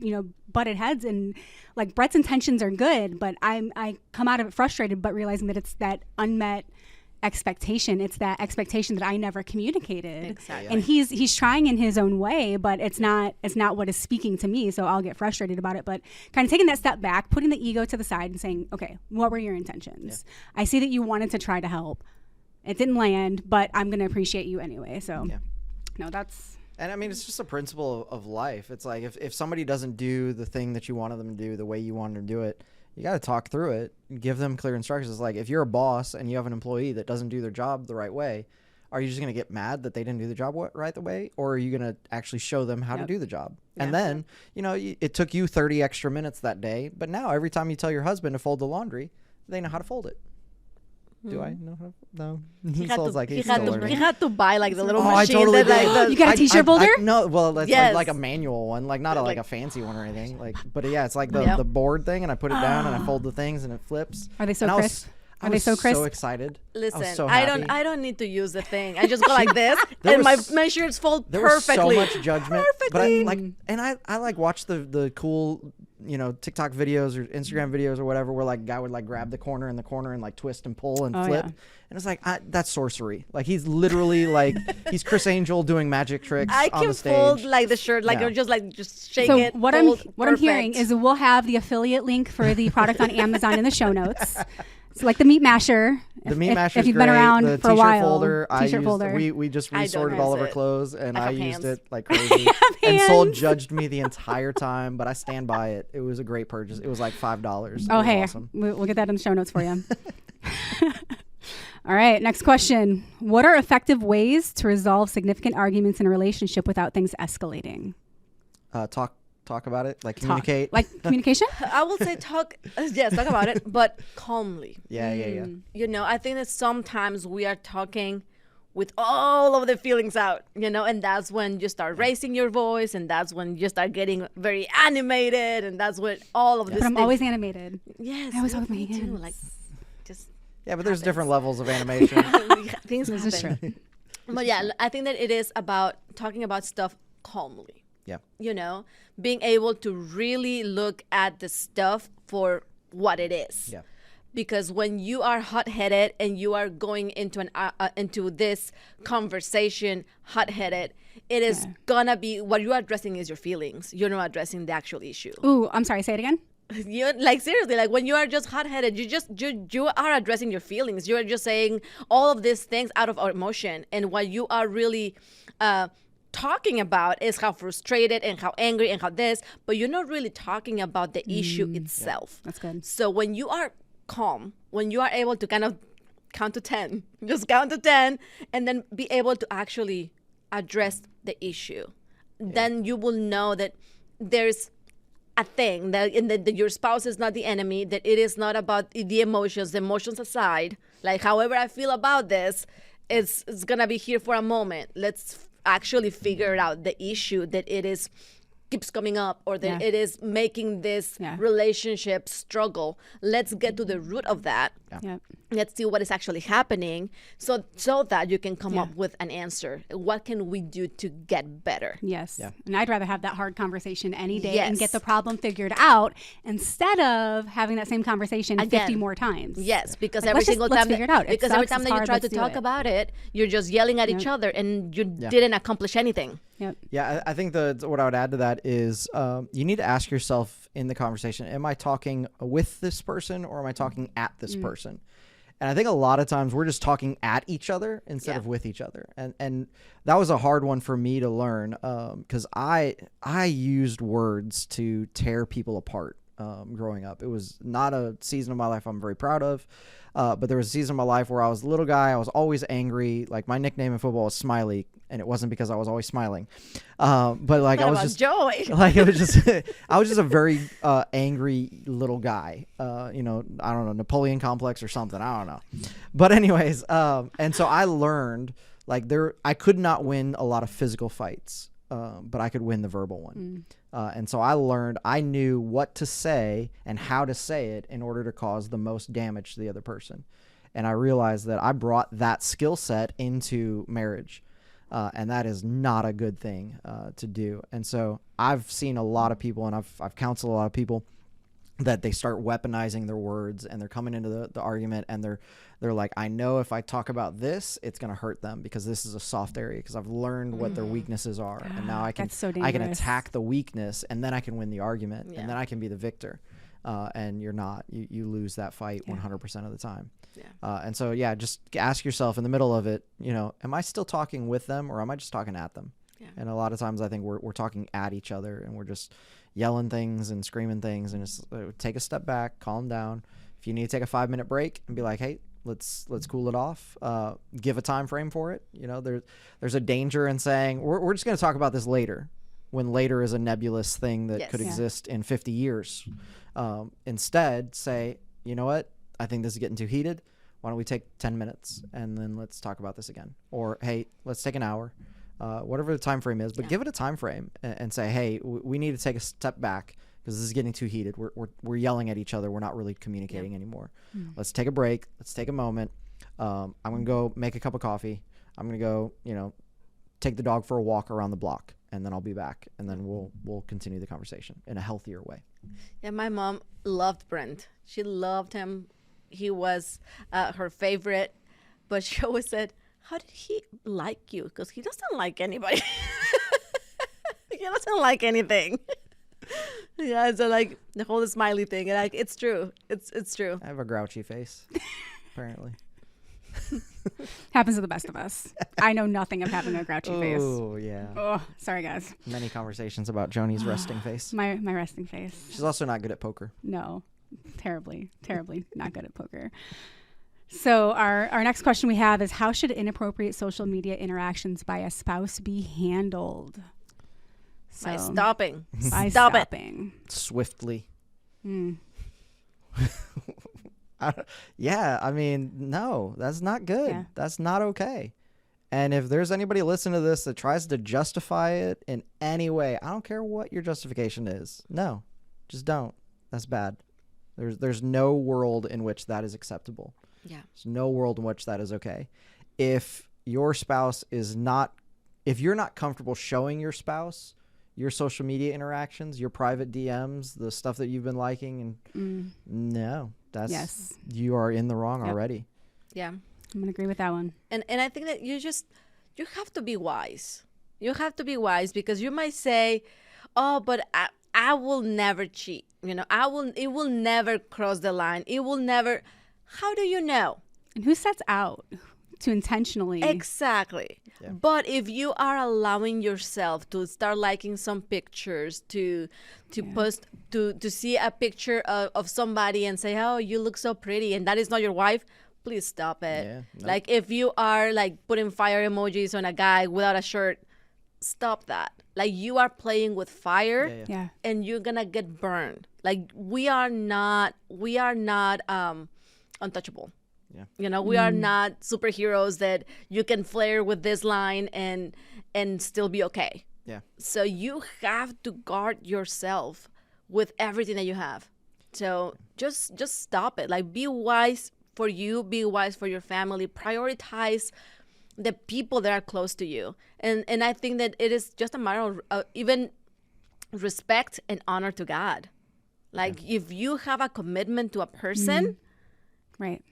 butted heads, and like Brett's intentions are good, but I come out of it frustrated, but realizing that it's that unmet expectation. It's that expectation that I never communicated. Exactly. And he's trying in his own way, but it's not what is speaking to me. So I'll get frustrated about it. But kind of taking that step back, putting the ego to the side and saying, okay, what were your intentions? Yeah. I see that you wanted to try to help. It didn't land, but I'm going to appreciate you anyway. So no, that's... And I mean, it's just a principle of life. It's like if somebody doesn't do the thing that you wanted them to do the way you wanted them to do it, you got to talk through it and give them clear instructions. It's like if you're a boss and you have an employee that doesn't do their job the right way, are you just going to get mad that they didn't do the job right the way? Or are you going to actually show them how to do the job? Yeah. And then, it took you 30 extra minutes that day. But now every time you tell your husband to fold the laundry, they know how to fold it. Do I know how? No. He had to buy like the little machine. I totally that you got a t-shirt folder? No, well, that's like a manual one, like not like a fancy one or anything. But yeah, it's like the board thing, and I put it down and I fold the things and it flips. Are they so crisp? I was so excited. Listen, so I don't need to use the thing. I just go like this, and my shirts fold perfectly. There was so much judgment, but I like watch the cool TikTok videos or Instagram videos or whatever, where like guy would like grab the corner and like twist and pull and flip, and it's like that's sorcery. Like he's literally like he's Chris Angel doing magic tricks on the stage. I can fold like the shirt, like just shake it. So what I'm hearing is we'll have the affiliate link for the product on Amazon in the show notes. It's like the meat masher. The meat masher. If you've been around for a while. Folder. T-shirt folder. We just resorted all of our clothes, and I used it like crazy. And Soul judged me the entire time, but I stand by it. It was a great purchase. It was like $5. Oh, hey, awesome. We'll get that in the show notes for you. All right, next question. What are effective ways to resolve significant arguments in a relationship without things escalating? Talk about it, like communicate. Like communication? I will say talk about it, but calmly. Yeah. I think that sometimes we are talking with all of the feelings out, and that's when you start raising your voice, and that's when you start getting very animated, and that's when all of this. But I'm always animated. Yes, I always talk with my hands. too. Like, just but there's different levels of animation. Things happen. But yeah, I think that it is about talking about stuff calmly. Yeah. Being able to really look at the stuff for what it is. Yeah. Because when you are hot-headed and you are going into into this conversation hot-headed, it is gonna be what you are addressing is your feelings. You're not addressing the actual issue. Ooh, I'm sorry. Say it again. You seriously, like when you are just hot-headed, you are addressing your feelings. You are just saying all of these things out of emotion, and what you are really talking about is how frustrated and how angry and how this, but you're not really talking about the issue itself. That's good. So when you are calm, when you are able to kind of count to 10, just count to 10, and then be able to actually address the issue, then you will know that there's a thing that your spouse is not the enemy, that it is not about the emotions aside, like however I feel about this, it's gonna be here for a moment. Let's actually figure out the issue that it is keeps coming up, or that it is making this relationship struggle. Let's get to the root of that. Yeah. let's see what is actually happening, so that you can come up with an answer. What can we do to get better? Yes. Yeah. And I'd rather have that hard conversation any day and get the problem figured out instead of having that same conversation 50 more times. Yes, because every single time that you try to talk about it, you're just yelling at each other and you didn't accomplish anything. Yep. Yeah, I think what I would add to that is you need to ask yourself in the conversation, am I talking with this person or am I talking at this person? And I think a lot of times we're just talking at each other instead of with each other. And that was a hard one for me to learn because I used words to tear people apart growing up. It was not a season of my life I'm very proud of. But there was a season of my life where I was a little guy. I was always angry. Like my nickname in football was Smiley, and it wasn't because I was always smiling. But like I was just joy. Like it was just I was just a very angry little guy. You know, I don't know, Napoleon complex or something. I don't know. But anyways, and so I learned like I could not win a lot of physical fights, but I could win the verbal one. And so I knew what to say and how to say it in order to cause the most damage to the other person. And I realized that I brought that skill set into marriage. And that is not a good thing to do. And so I've seen a lot of people, and I've counseled a lot of people, that they start weaponizing their words, and they're coming into the argument, and they're like, I know if I talk about this, it's going to hurt them because this is a soft area, because I've learned what their weaknesses are, and now I can attack the weakness, and then I can win the argument, and then I can be the victor. And you're not. You lose that fight 100% of the time. Yeah. And so, just ask yourself in the middle of it, you know, am I still talking with them or am I just talking at them? Yeah. And a lot of times I think we're talking at each other, and we're just yelling things and screaming things, and just take a step back, calm down. If you need to take a 5-minute break and be like, hey, let's cool it off. Give a time frame for it. You know, there's a danger in saying we're just going to talk about this later, when later is a nebulous thing that could exist in 50 years. Instead, say, you know what? I think this is getting too heated. Why don't we take 10 minutes and then let's talk about this again? Or, hey, let's take an hour. Whatever the time frame is, but give it a time frame and say, hey, we need to take a step back because this is getting too heated. We're yelling at each other. We're not really communicating anymore. Let's take a break. Let's take a moment. I'm going to go make a cup of coffee. I'm going to go, you know, take the dog for a walk around the block, and then I'll be back, and then we'll continue the conversation in a healthier way. Yeah, my mom loved Brent. She loved him. He was her favorite, but she always said, how did he like you? Because he doesn't like anybody. He doesn't like anything. Yeah, so like the whole smiley thing, and like it's true. It's true. I have a grouchy face, apparently. Happens to the best of us. I know nothing of having a grouchy face. Oh yeah. Oh, sorry guys. Many conversations about Joni's resting face. My resting face. She's also not good at poker. No, terribly not good at poker. So our next question we have is, how should inappropriate social media interactions by a spouse be handled? By stopping. By stopping. Swiftly. I mean, no, that's not good. Yeah. That's not okay. And if there's anybody listening to this that tries to justify it in any way, I don't care what your justification is. No, just don't. That's bad. There's no world in which that is acceptable. Yeah. There's no world in which that is okay. If your spouse is not, if you're not comfortable showing your spouse your social media interactions, your private DMs, the stuff that you've been liking, and no, that's you are in the wrong already. Yeah, I'm gonna agree with that one. And I think that you have to be wise. You have to be wise, because you might say, "Oh, but I will never cheat. You know, it will never cross the line. It will never." How do you know? And who sets out to intentionally? Exactly. Yeah. But if you are allowing yourself to start liking some pictures, to post, to see a picture of somebody and say, "Oh, you look so pretty," and that is not your wife, please stop it. Yeah, no. Like if you are like putting fire emojis on a guy without a shirt, stop that. Like you are playing with fire, and you're gonna get burned. Like we are not untouchable. Yeah. You know, we are not superheroes that you can flare with this line and still be okay. Yeah. So you have to guard yourself with everything that you have. So just stop it. Like be wise for you, be wise for your family, prioritize the people that are close to you. And I think that it is just a matter of even respect and honor to God. Like if you have a commitment to a person, right,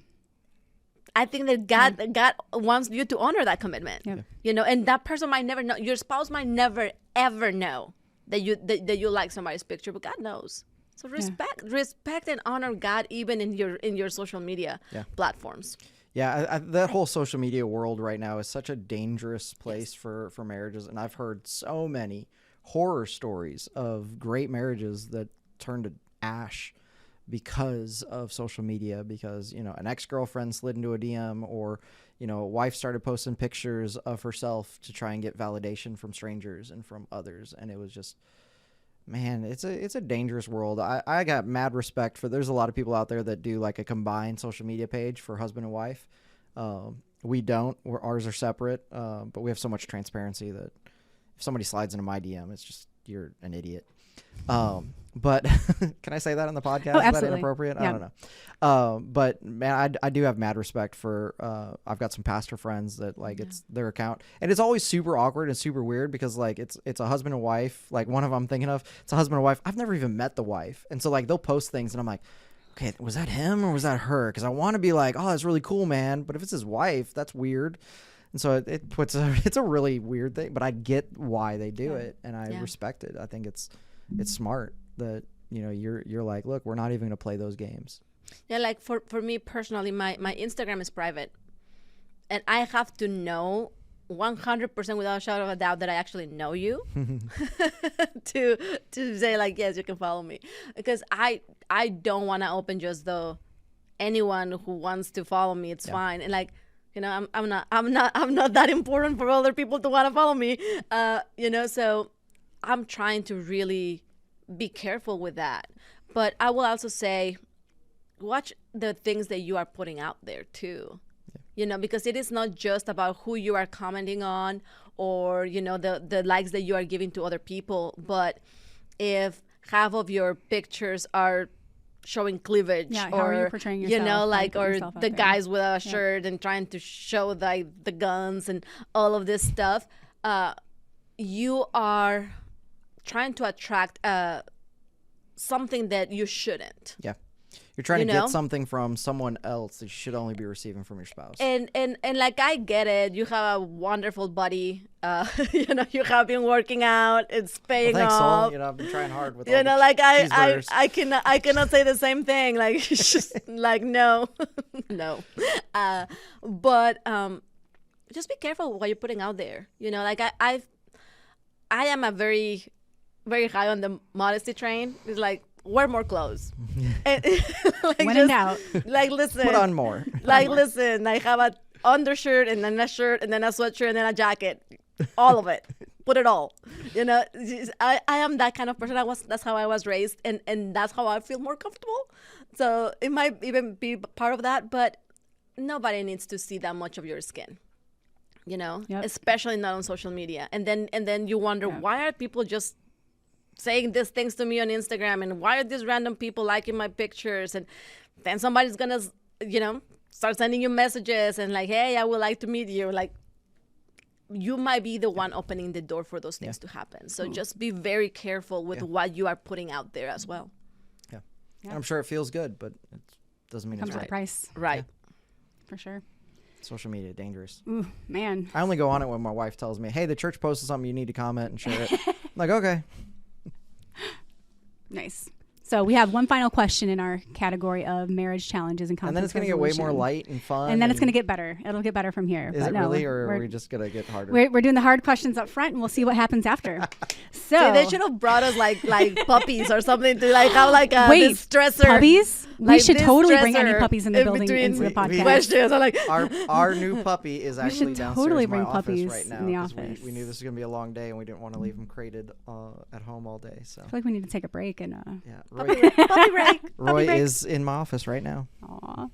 I think that God wants you to honor that commitment. You know, and that person might never know, your spouse might never ever know that you like somebody's picture, but God knows. So respect and honor God even in your social media platforms. Yeah, that whole social media world right now is such a dangerous place for marriages, and I've heard so many horror stories of great marriages that turned to ash because of social media, because, you know, an ex-girlfriend slid into a DM, or, you know, a wife started posting pictures of herself to try and get validation from strangers and from others. And it was just, man, it's a dangerous world. I got mad respect for, there's a lot of people out there that do like a combined social media page for husband and wife. We don't, ours are separate, but we have so much transparency that if somebody slides into my DM, it's just, you're an idiot. But can I say that on the podcast? Oh, absolutely. Is that inappropriate? Yeah. I don't know. But man, I do have mad respect for, I've got some pastor friends that like it's their account, and it's always super awkward and super weird because like it's a husband and wife. Like one of them I'm thinking of, it's a husband and wife. I've never even met the wife. And so like they'll post things and I'm like, okay, was that him or was that her? Cause I want to be like, oh, that's really cool, man. But if it's his wife, that's weird. And so it's a really weird thing, but I get why they do it, and I respect it. I think it's smart that, you know, you're like, look, we're not even going to play those games. Yeah, like for me personally, my Instagram is private, and I have to know 100% without a shadow of a doubt that I actually know you to say like, yes, you can follow me, because I don't want to open just anyone who wants to follow me. It's fine, and like, you know, I'm not that important for other people to want to follow me. You know, so I'm trying to really be careful with that. But I will also say, watch the things that you are putting out there too. You know, because it is not just about who you are commenting on, or, you know, the likes that you are giving to other people. But if half of your pictures are showing cleavage, how or are you portraying yourself, you know, like, or the guys without a shirt and trying to show the guns and all of this stuff, you are trying to attract something that you shouldn't. You're trying to get something from someone else that you should only be receiving from your spouse. And like, I get it. You have a wonderful body. You know, you have been working out. It's paying thanks, off. Sol. You know, I've been trying hard with all you know, the like I cannot say the same thing. Like, it's just like, no, no. But just be careful what you're putting out there. You know, like I am a very, very high on the modesty train. It's like, wear more clothes. And, like, when in doubt, like, listen, put on more. Like, listen, I have an undershirt and then a shirt and then a sweatshirt and then a jacket, all of it. Put it all. You know, I am that kind of person. That's how I was raised, and that's how I feel more comfortable. So it might even be part of that, but nobody needs to see that much of your skin. You know, especially not on social media. And then you wonder, why are people just saying these things to me on Instagram, and why are these random people liking my pictures? And then somebody's gonna, you know, start sending you messages and like, hey, I would like to meet you. Like, you might be the one opening the door for those things to happen. So just be very careful with what you are putting out there as well. And I'm sure it feels good, but it doesn't mean comes it's with right. a price. Right. For sure. Social media, dangerous. Ooh, man. I only go on it when my wife tells me, hey, the church posted something, you need to comment and share it. I'm like, okay. Nice. So we have one final question in our category of marriage challenges and conflict. And then it's going to get way more light and fun. And then it's going to get better. It'll get better from here. Is it really, or are we just going to get harder? We're doing the hard questions up front, and we'll see what happens after. So see, they should have brought us like puppies or something to like have like a stressor. Puppies? Like, we should totally bring any puppies in the building into the podcast. Questions. I'm like, our new puppy is actually downstairs totally in my bring office puppies right now. in the office. We knew this was going to be a long day, and we didn't want to leave him crated at home all day. So I feel like we need to take a break and puppy break. Roy is in my office right now. Aw.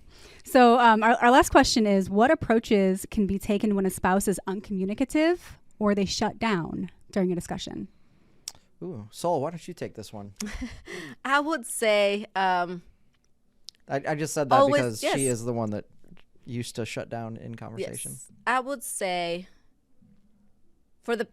So our last question is, what approaches can be taken when a spouse is uncommunicative or they shut down during a discussion? Ooh, Sol, why don't you take this one? I would say I just said that because she is the one that used to shut down in conversation. Yes. I would say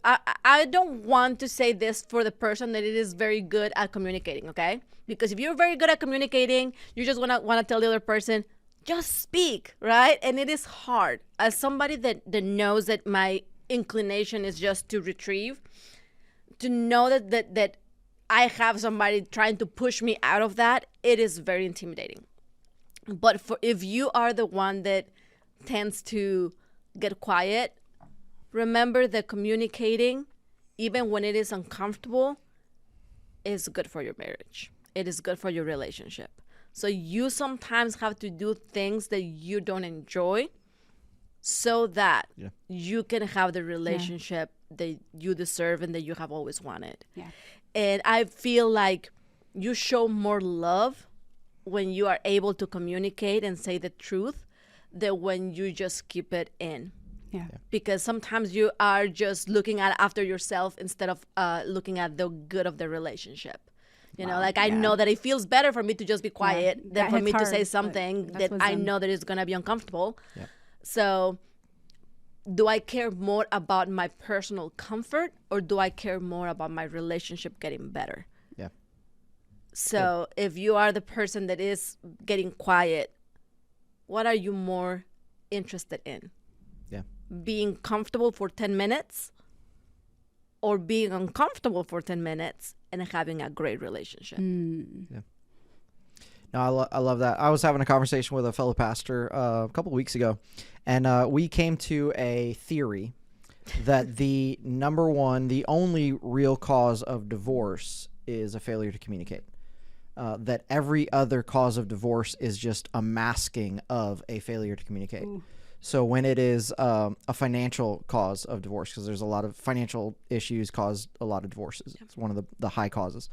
I don't want to say this for the person that it is very good at communicating, okay? Because if you're very good at communicating, you just want to tell the other person, just speak, right? And it is hard. As somebody that knows that my inclination is just to retrieve, to know that I have somebody trying to push me out of that, it is very intimidating. But if you are the one that tends to get quiet, remember that communicating, even when it is uncomfortable, is good for your marriage. It is good for your relationship. So you sometimes have to do things that you don't enjoy so that you can have the relationship that you deserve and that you have always wanted. Yeah. And I feel like you show more love when you are able to communicate and say the truth than when you just keep it in. Yeah. Because sometimes you are just looking after yourself instead of looking at the good of the relationship. You know, like I know that it feels better for me to just be quiet than for me to say something that I know that is going to be uncomfortable. Yeah. So do I care more about my personal comfort or do I care more about my relationship getting better? Yeah. So if you are the person that is getting quiet, what are you more interested in? Yeah. Being comfortable for 10 minutes or being uncomfortable for 10 minutes and having a great relationship? Yeah. No, I love that. I was having a conversation with a fellow pastor a couple of weeks ago, and we came to a theory that the only real cause of divorce is a failure to communicate. That every other cause of divorce is just a masking of a failure to communicate. Ooh. So when it is a financial cause of divorce, because there's a lot of financial issues cause a lot of divorces. It's one of the high causes.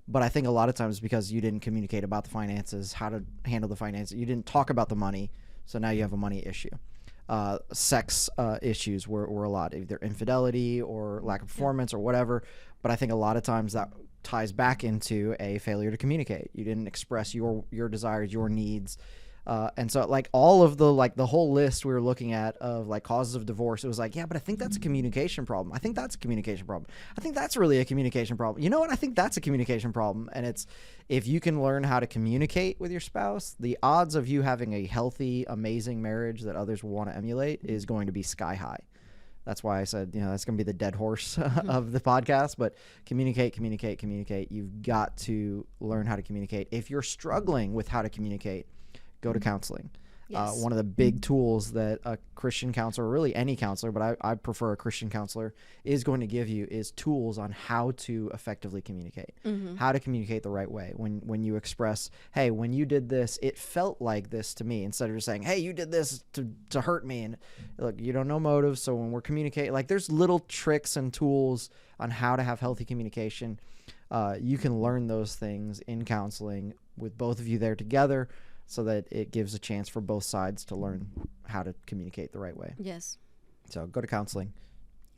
But I think a lot of times because you didn't communicate about the finances, how to handle the finances, you didn't talk about the money, so now you have a money issue. Sex issues were a lot, either infidelity or lack of performance or whatever. But I think a lot of times that ties back into a failure to communicate. You didn't express your desires, your needs. And so like all of the whole list we were looking at of like causes of divorce, it was like, yeah, but I think that's a communication problem. I think that's a communication problem. I think that's really a communication problem. You know what? I think that's a communication problem. And it's, if you can learn how to communicate with your spouse, the odds of you having a healthy, amazing marriage that others will want to emulate is going to be sky high. That's why I said, that's going to be the dead horse of the podcast, but communicate. You've got to learn how to communicate. If you're struggling with how to communicate, go to counseling. Yes. One of the big tools that a Christian counselor, or really any counselor, but I prefer a Christian counselor, is going to give you is tools on how to effectively communicate, how to communicate the right way. When you express, hey, when you did this, it felt like this to me, instead of just saying, hey, you did this to hurt me. And look, you don't know motives. So when we're communicating, like there's little tricks and tools on how to have healthy communication. You can learn those things in counseling with both of you there together, so that it gives a chance for both sides to learn how to communicate the right way. Yes. So go to counseling.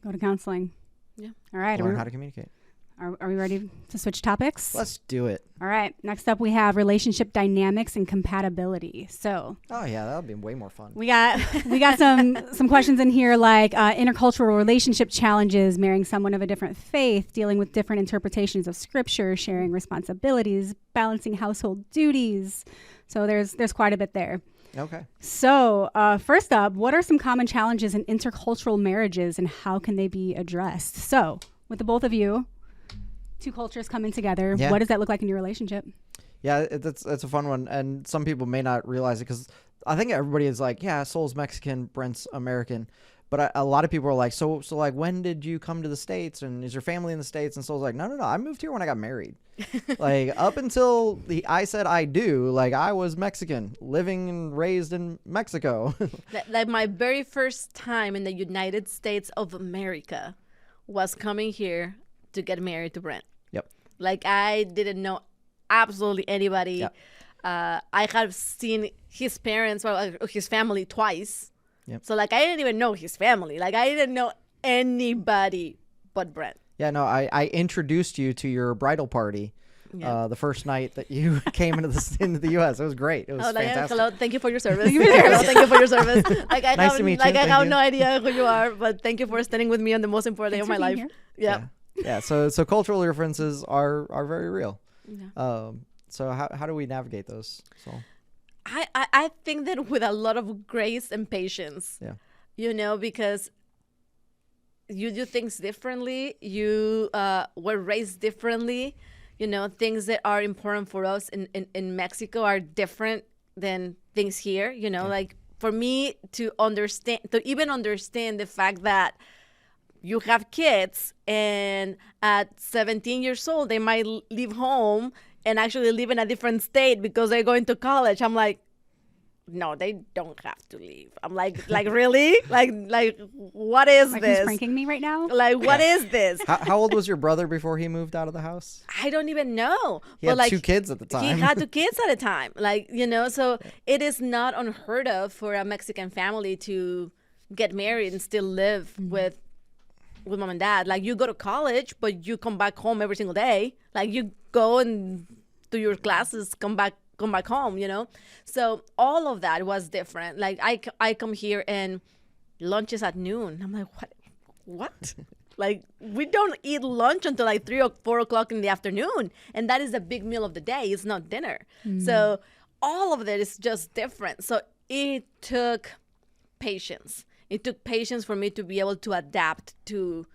Go to counseling. Yeah. All right. Learn how to communicate. Are we ready to switch topics? Let's do it. All right. Next up, we have relationship dynamics and compatibility. So. Oh yeah, that would be way more fun. We got some questions in here like intercultural relationship challenges, marrying someone of a different faith, dealing with different interpretations of scripture, sharing responsibilities, balancing household duties. So there's quite a bit there. Okay. So first up, what are some common challenges in intercultural marriages and how can they be addressed? So with the both of you, two cultures coming together, what does that look like in your relationship? Yeah, it's a fun one. And some people may not realize it because I think everybody is like, yeah, Soul's Mexican, Brent's American. But a lot of people are like, so like, when did you come to the States? And is your family in the States? And Soul's like, no. I moved here when I got married. Like up until I said I do, like I was Mexican, living and raised in Mexico. Like my very first time in the United States of America was coming here to get married to Brent. Yep. Like I didn't know absolutely anybody. Yep. I have seen his parents or his family twice. Yep. So like I didn't even know his family. Like I didn't know anybody but Brent. Yeah, no, I introduced you to your bridal party the first night that you came into the U.S. It was great. It was fantastic. Hello, thank you for your service. Hello, thank you for your service. Nice to meet you. I have no idea who you are, but thank you for standing with me on the most important day of my life. Yeah. So cultural differences are very real. Yeah. So how do we navigate those? So I think that with a lot of grace and patience. Yeah. Because you do things differently. You were raised differently. Things that are important for us in Mexico are different than things here. Like for me to even understand the fact that you have kids and at 17 years old, they might leave home and actually live in a different state because they're going to college. I'm like, no, they don't have to leave. I'm like really? Like, what is this? Who's pranking me right now? Like, what is this? How old was your brother before he moved out of the house? I don't even know. He had 2 kids at the time. He had 2 kids at a time. So it is not unheard of for a Mexican family to get married and still live with mom and dad. Like, you go to college, but you come back home every single day. Like, you go and do your classes, come back home, So all of that was different. Like, I come here and lunch is at noon. I'm like, what? Like, we don't eat lunch until like 3 or 4 o'clock in the afternoon. And that is the big meal of the day. It's not dinner. So all of that is just different. So it took patience. It took patience for me to be able to adapt to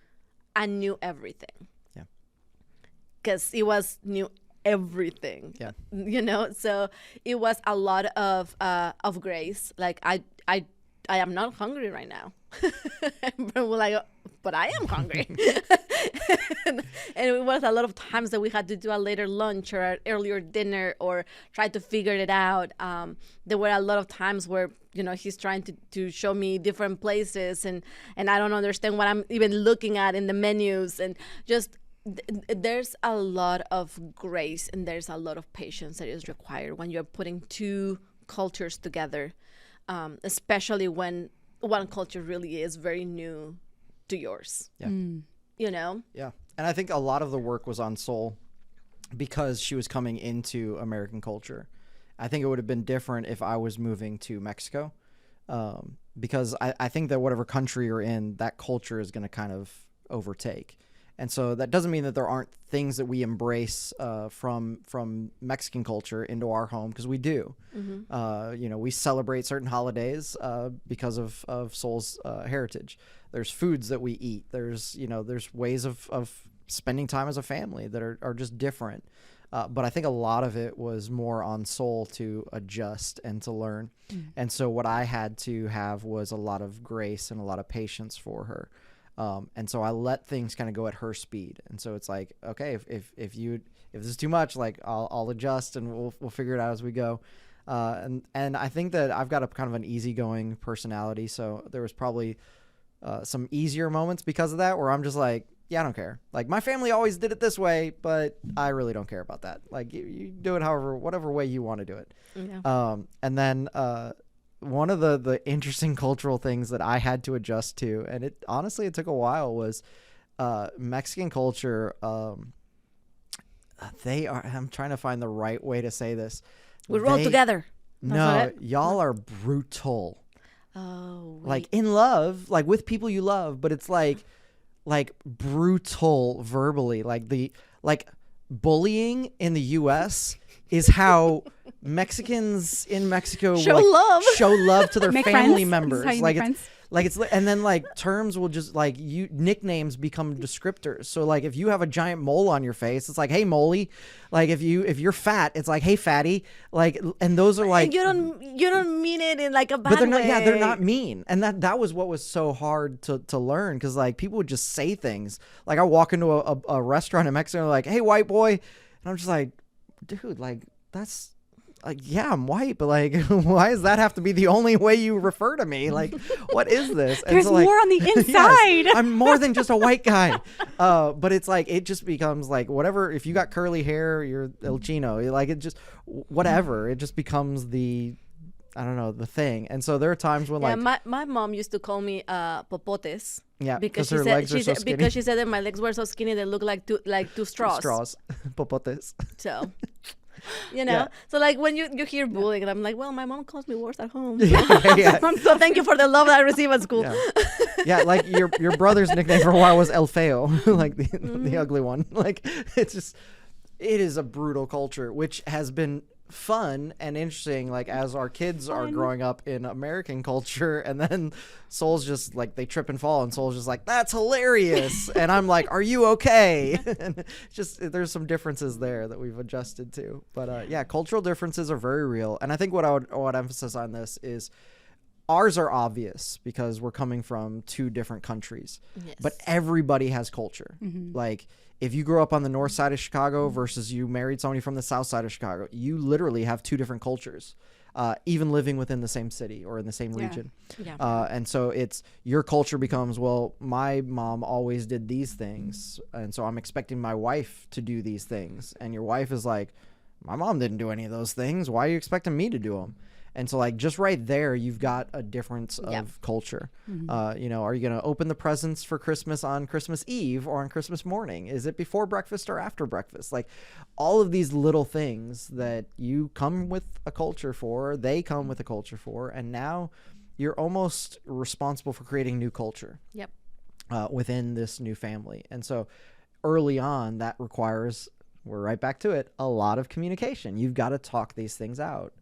a new everything. Yeah. Because it was new everything. Yeah. So it was a lot of grace. Like, I am not hungry right now. But I am hungry. and it was a lot of times that we had to do a later lunch or an earlier dinner or try to figure it out. There were a lot of times where, he's trying to show me different places and I don't understand what I'm even looking at in the menus. And just there's a lot of grace and there's a lot of patience that is required when you're putting 2 cultures together, especially when one culture really is very new to yours. Yeah. Yeah. And I think a lot of the work was on Sol because she was coming into American culture. I think it would have been different if I was moving to Mexico, because I think that whatever country you're in, that culture is going to kind of overtake. And so that doesn't mean that there aren't things that we embrace from Mexican culture into our home, because we do. We celebrate certain holidays because of Sol's heritage. There's foods that we eat. There's ways of spending time as a family that are just different. But I think a lot of it was more on Sol to adjust and to learn. And so what I had to have was a lot of grace and a lot of patience for her. And so I let things kind of go at her speed. And so it's like, okay, if this is too much, like I'll adjust and we'll figure it out as we go. And I think that I've got a kind of an easygoing personality. So there was probably some easier moments because of that, where I'm just like, yeah, I don't care. Like, my family always did it this way, but I really don't care about that. Like, you do it whatever way you want to do it. Yeah. And then, one of the interesting cultural things that I had to adjust to, and it took a while, was Mexican culture. I'm trying to find the right way to say this. We roll together. No, y'all are brutal. Oh, wait. Like, in love, like with people you love, but it's like brutal verbally. Like bullying in the U.S. is how Mexicans in Mexico show love to their make family friends. members. This is how you make friends. And then like terms will just like nicknames become descriptors. So like if you have a giant mole on your face, it's like, hey moley. Like if you're fat, it's like, hey fatty. Like, and those are like, and you don't mean it in like a bad but they're not. way. Yeah, they're not mean. And that was what was so hard to learn, because like people would just say things. Like I walk into a restaurant in Mexico, and they're like, hey white boy, and I'm just like, dude, like that's. Like, yeah, I'm white, but like, why does that have to be the only way you refer to me? Like, what is this? And There's so, like, more on the inside. Yes, I'm more than just a white guy. But it's like, it just becomes like, whatever. If you got curly hair, you're El Chino. Like, it just, whatever. It just becomes the thing. And so there are times when like, my mom used to call me popotes. Yeah, because her legs are so skinny. Because she said that my legs were so skinny they look like two straws. Straws. Popotes. So, so like when you hear bullying, and I'm like, well, my mom calls me worse at home. So thank you for the love that I receive at school. Yeah, like your brother's nickname for a while was El Feo, like the ugly one. Like it is a brutal culture, which has been fun and interesting, like as our kids are growing up in American culture, and then Soul's just like, they trip and fall, and Soul's just like, that's hilarious, and I'm like, are you okay? And just there's some differences there that we've adjusted to, but cultural differences are very real. And I think what I would emphasize on this is ours are obvious because we're coming from two different countries, but everybody has culture. Like if you grew up on the north side of Chicago versus you married somebody from the south side of Chicago, you literally have two different cultures, even living within the same city or in the same region. And so it's your culture becomes, well, my mom always did these things, and so I'm expecting my wife to do these things. And your wife is like, my mom didn't do any of those things. Why are you expecting me to do them? And so like just right there, you've got a difference of culture. Are you going to open the presents for Christmas on Christmas Eve or on Christmas morning? Is it before breakfast or after breakfast? Like all of these little things that you come with a culture for, they come with a culture for, and now you're almost responsible for creating new culture within this new family. And so early on, that requires, we're right back to it, a lot of communication. You've got to talk these things out.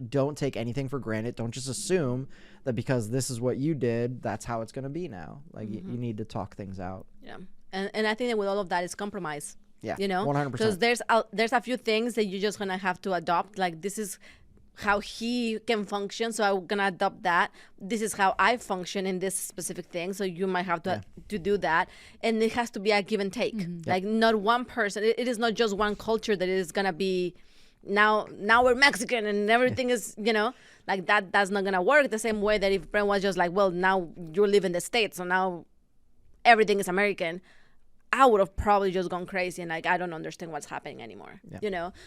Don't take anything for granted. Don't just assume that because this is what you did, that's how it's going to be now. Like you need to talk things out. Yeah. And I think that with all of that is compromise. Yeah. 100%. Because there's a few things that you're just going to have to adopt. Like this is how he can function, so I'm gonna adopt that. This is how I function in this specific thing, so you might have to do that. And it has to be a give and take. Like not one person, it is not just one culture that is gonna be now we're Mexican and everything is like that's not gonna work the same way that if Brent was just like, well, now you live in the States, so now everything is American, I would have probably just gone crazy and like, I don't understand what's happening anymore,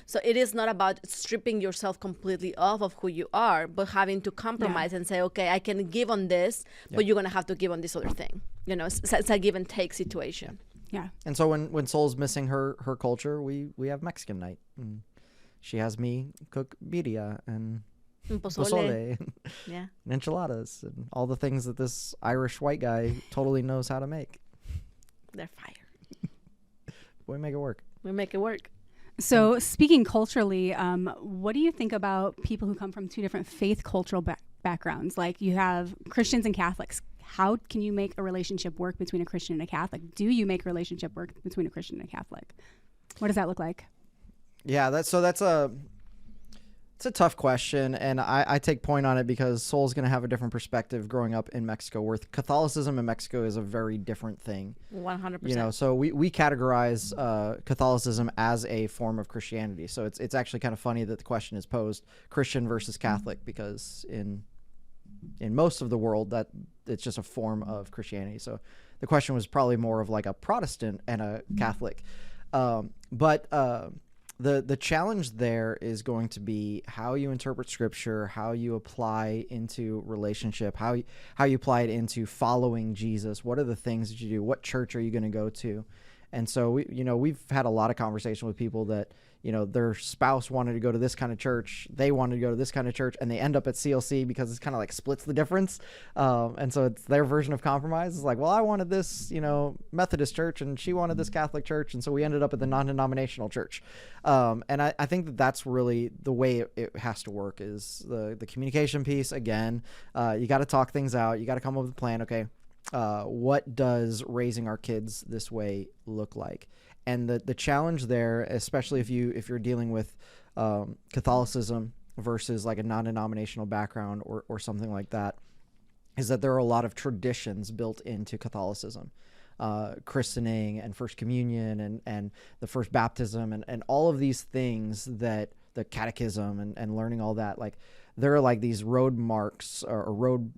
So it is not about stripping yourself completely off of who you are, but having to compromise and say, okay, I can give on this, but you're going to have to give on this other thing. It's a give and take situation. Yeah. And so when Soul's missing her culture, we have Mexican night. And she has me cook birria and pozole and enchiladas and all the things that this Irish white guy totally knows how to make. They're fire. We make it work. We make it work. So speaking culturally, what do you think about people who come from two different faith cultural backgrounds? Like you have Christians and Catholics. How can you make a relationship work between a Christian and a Catholic? Do you make a relationship work between a Christian and a Catholic? What does that look like? Yeah, it's a tough question, and I take point on it because Soul's going to have a different perspective growing up in Mexico, where Catholicism in Mexico is a very different thing. 100%. So we categorize Catholicism as a form of Christianity. So it's actually kind of funny that the question is posed Christian versus Catholic, because in most of the world that it's just a form of Christianity. So the question was probably more of like a Protestant and a Catholic. The challenge there is going to be how you interpret scripture, how you apply into relationship, how you apply it into following Jesus. What are the things that you do? What church are you going to go to? And so we've had a lot of conversation with people that their spouse wanted to go to this kind of church, they wanted to go to this kind of church, and they end up at CLC because it's kind of like splits the difference. And so it's their version of compromise. It's like, well, I wanted this, Methodist church, and she wanted this Catholic church, and so we ended up at the non-denominational church. And I think that's really the way it has to work, is the communication piece. Again, you got to talk things out. You got to come up with a plan. Okay, what does raising our kids this way look like? And the challenge there, especially if you're dealing with Catholicism versus like a non-denominational background or something like that, is that there are a lot of traditions built into Catholicism. Christening and First Communion and the First Baptism and all of these things, that the catechism and learning all that, like there are like these road marks or road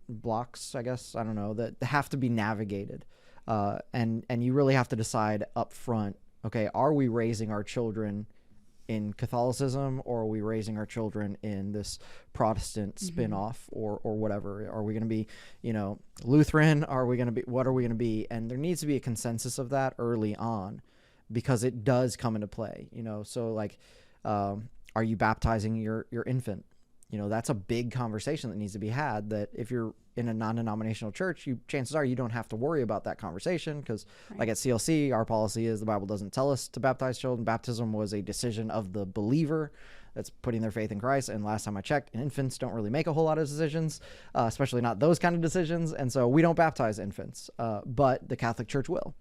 blocks, I guess, I don't know, that have to be navigated. And you really have to decide up front, okay, are we raising our children in Catholicism, or are we raising our children in this Protestant spin-off or whatever? Are we going to be, Lutheran? What are we going to be? And there needs to be a consensus of that early on, because it does come into play, so like, are you baptizing your infant? That's a big conversation that needs to be had, that if you're in a non-denominational church, chances are you don't have to worry about that conversation, because like at CLC, our policy is the Bible doesn't tell us to baptize children. Baptism was a decision of the believer that's putting their faith in Christ. And last time I checked, infants don't really make a whole lot of decisions, especially not those kind of decisions. And so we don't baptize infants, but the Catholic Church will.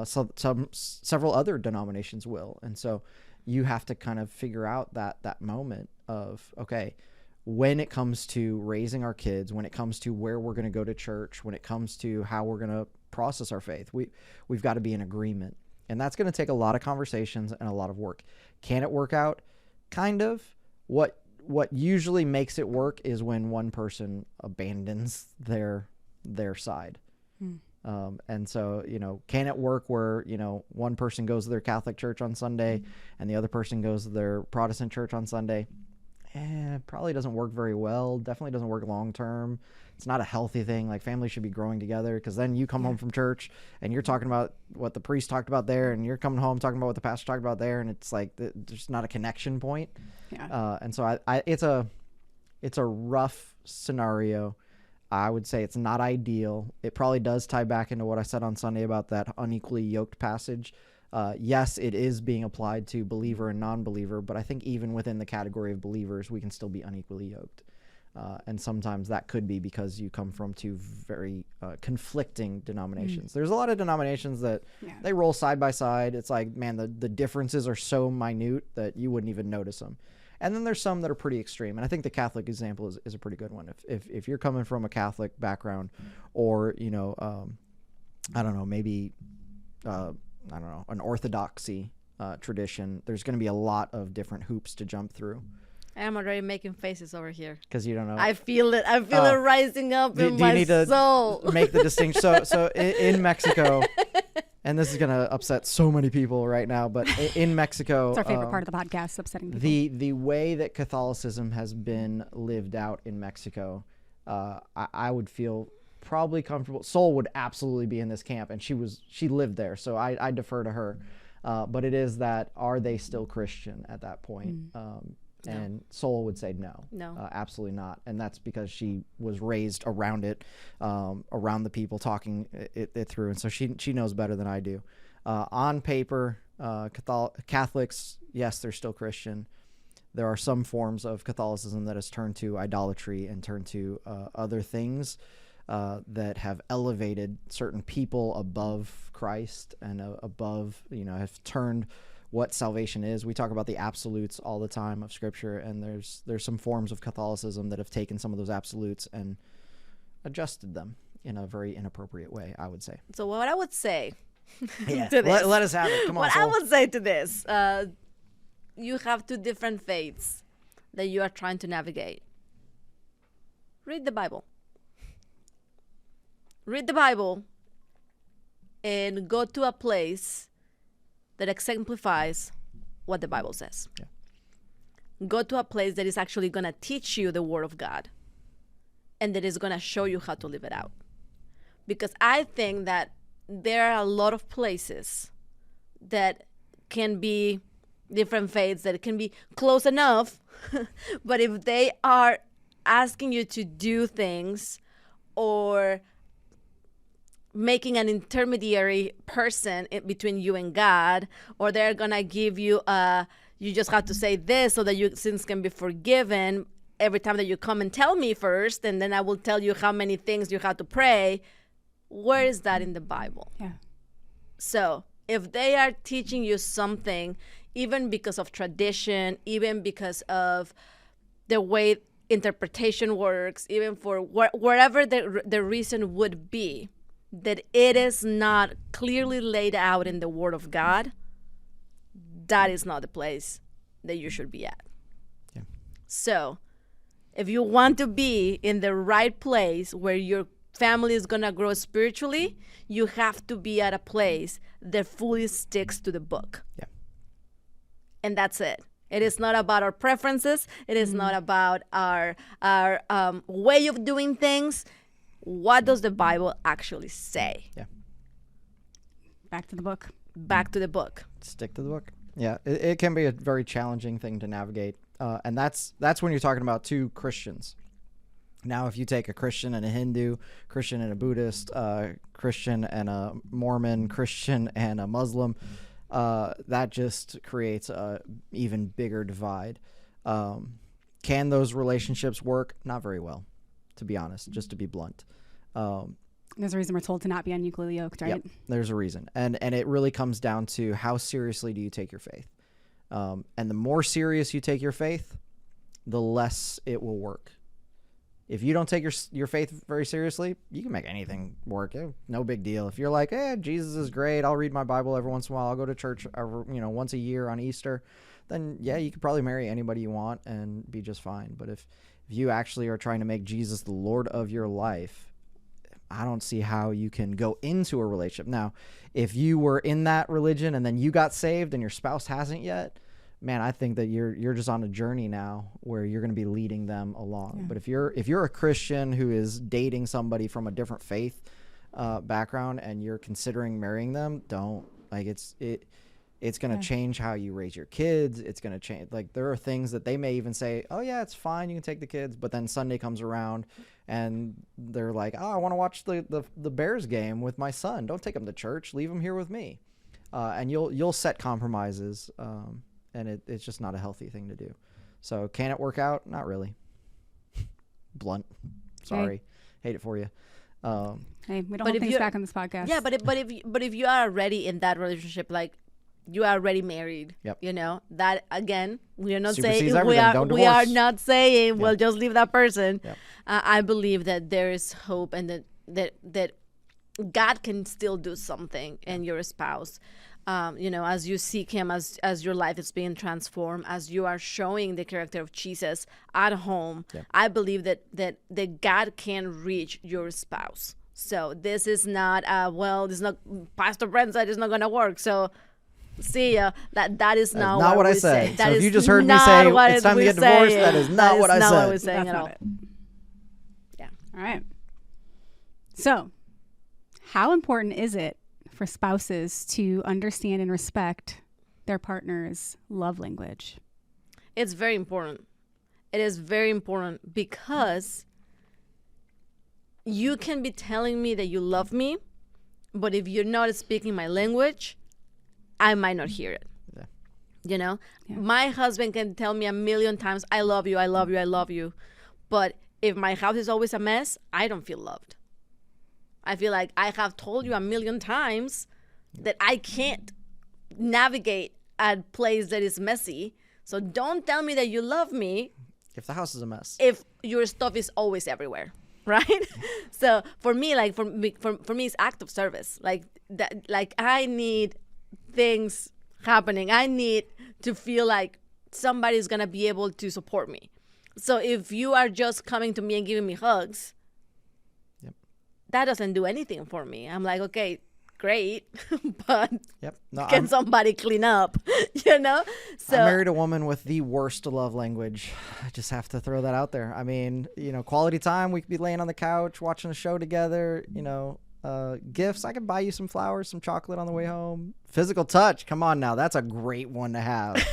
Several other denominations will. And so you have to kind of figure out that moment of, okay, when it comes to raising our kids, when it comes to where we're going to go to church, when it comes to how we're going to process our faith, we've got to be in agreement. And that's going to take a lot of conversations and a lot of work. Can it work out? Kind of. What usually makes it work is when one person abandons their side. And so, can it work where, one person goes to their Catholic church on Sunday and the other person goes to their Protestant church on Sunday? It probably doesn't work very well. Definitely doesn't work long term. It's not a healthy thing. Like, families should be growing together, because then you come home from church and you're talking about what the priest talked about there, and you're coming home talking about what the pastor talked about there, and it's like there's not a connection point. And so it's a rough scenario. I would say it's not ideal. It probably does tie back into what I said on Sunday about that unequally yoked passage. Yes, it is being applied to believer and non-believer, but I think even within the category of believers, we can still be unequally yoked. And sometimes that could be because you come from two very conflicting denominations. There's a lot of denominations that they roll side by side. It's like, man, the differences are so minute that you wouldn't even notice them. And then there's some that are pretty extreme. And I think the Catholic example is a pretty good one. If you're coming from a Catholic background, or, I don't know, maybe, an Orthodoxy tradition, there's going to be a lot of different hoops to jump through. I'm already making faces over here. Because you don't know. I feel it. I feel it rising up in my soul. Do you need to make the distinction? So in Mexico, and this is going to upset so many people right now, but in Mexico, it's our favorite part of the podcast, upsetting people. The way that Catholicism has been lived out in Mexico, I would feel probably comfortable. Sol would absolutely be in this camp, and she lived there, so I defer to her. But it is that, are they still Christian at that point? And Sol would say no, absolutely not. And that's because she was raised around it, around the people, talking it through. And so she knows better than I do. On paper, Catholics, yes, they're still Christian. There are some forms of Catholicism that has turned to idolatry and turned to other things that have elevated certain people above Christ and above, have turned what salvation is. We talk about the absolutes all the time of Scripture, and there's some forms of Catholicism that have taken some of those absolutes and adjusted them in a very inappropriate way, I would say. So what I would say to this, let us have it. Come on, what Sol. I would say to this, you have two different faiths that you are trying to navigate. Read the Bible. Read the Bible and go to a place that exemplifies what the Bible says. Yeah. Go to a place that is actually going to teach you the Word of God, and that is going to show you how to live it out. Because I think that there are a lot of places that can be different faiths, that can be close enough, but if they are asking you to do things or making an intermediary person between you and God, or they're gonna give you you just have to say this so that your sins can be forgiven every time that you come and tell me first, and then I will tell you how many things you have to pray. Where is that in the Bible? Yeah. So if they are teaching you something, even because of tradition, even because of the way interpretation works, even for wherever the reason would be, that it is not clearly laid out in the Word of God, that is not the place that you should be at. Yeah. So if you want to be in the right place where your family is going to grow spiritually, you have to be at a place that fully sticks to the book. Yeah. And that's it. It is not about our preferences. It is not about our way of doing things. What does the Bible actually say? Yeah. Back to the book. Back to the book. Stick to the book. Yeah, it can be a very challenging thing to navigate. And that's when you're talking about two Christians. Now, if you take a Christian and a Hindu, Christian and a Buddhist, Christian and a Mormon, Christian and a Muslim, that just creates a even bigger divide. Can those relationships work? Not very well, to be honest, just to be blunt. There's a reason we're told to not be unequally yoked, right? Yep, there's a reason. And it really comes down to how seriously do you take your faith. And the more serious you take your faith, the less it will work. If you don't take your faith very seriously, you can make anything work. No big deal. If you're like, Jesus is great, I'll read my Bible every once in a while, I'll go to church once a year on Easter, then yeah, you could probably marry anybody you want and be just fine. But if you actually are trying to make Jesus the Lord of your life, I don't see how you can go into a relationship. Now, if you were in that religion and then you got saved and your spouse hasn't yet, man, I think that you're just on a journey now where you're going to be leading them along. Yeah. But if you're a Christian who is dating somebody from a different faith background and you're considering marrying them, don't. Like it's going to change how you raise your kids. It's going to change. Like there are things that they may even say, oh yeah, it's fine, you can take the kids. But then Sunday comes around and they're like, oh, I want to watch the Bears game with my son. Don't take him to church. Leave him here with me. And you'll set compromises. And it's just not a healthy thing to do. So can it work out? Not really. Blunt. Sorry. Hate it for you. Hey, we don't hold things back on this podcast. Yeah, but if you are already in that relationship, like you are already married, you know, that again, we are not saying we are not saying we'll just leave that person. Yep. I believe that there is hope and that God can still do something in your spouse. As you seek him, as your life is being transformed, as you are showing the character of Jesus at home, I believe that God can reach your spouse. So this is not, this is not, Pastor Brent said it's not going to work. So see ya. That is not what I said. So if you just heard me say it's time to get divorced, that is not what I said. That's not what we're saying at all. Yeah. All right. So how important is it for spouses to understand and respect their partner's love language? It's very important. It is very important because you can be telling me that you love me, but if you're not speaking my language, I might not hear it. Yeah. You know, my husband can tell me 1,000,000 times, I love you, I love you, I love you. But if my house is always a mess, I don't feel loved. I feel like I have told you 1,000,000 times that I can't navigate a place that is messy. So don't tell me that you love me if the house is a mess. If your stuff is always everywhere, right? So for me, like for me, it's act of service. Like that. Like I need things happening. I need to feel like somebody's gonna be able to support me. So if you are just coming to me and giving me hugs, that doesn't do anything for me. I'm like, okay, great, but can somebody clean up, you know? So I married a woman with the worst love language. I just have to throw that out there. I mean, quality time, we could be laying on the couch, watching a show together, gifts. I could buy you some flowers, some chocolate on the way home. Physical touch. Come on now. That's a great one to have.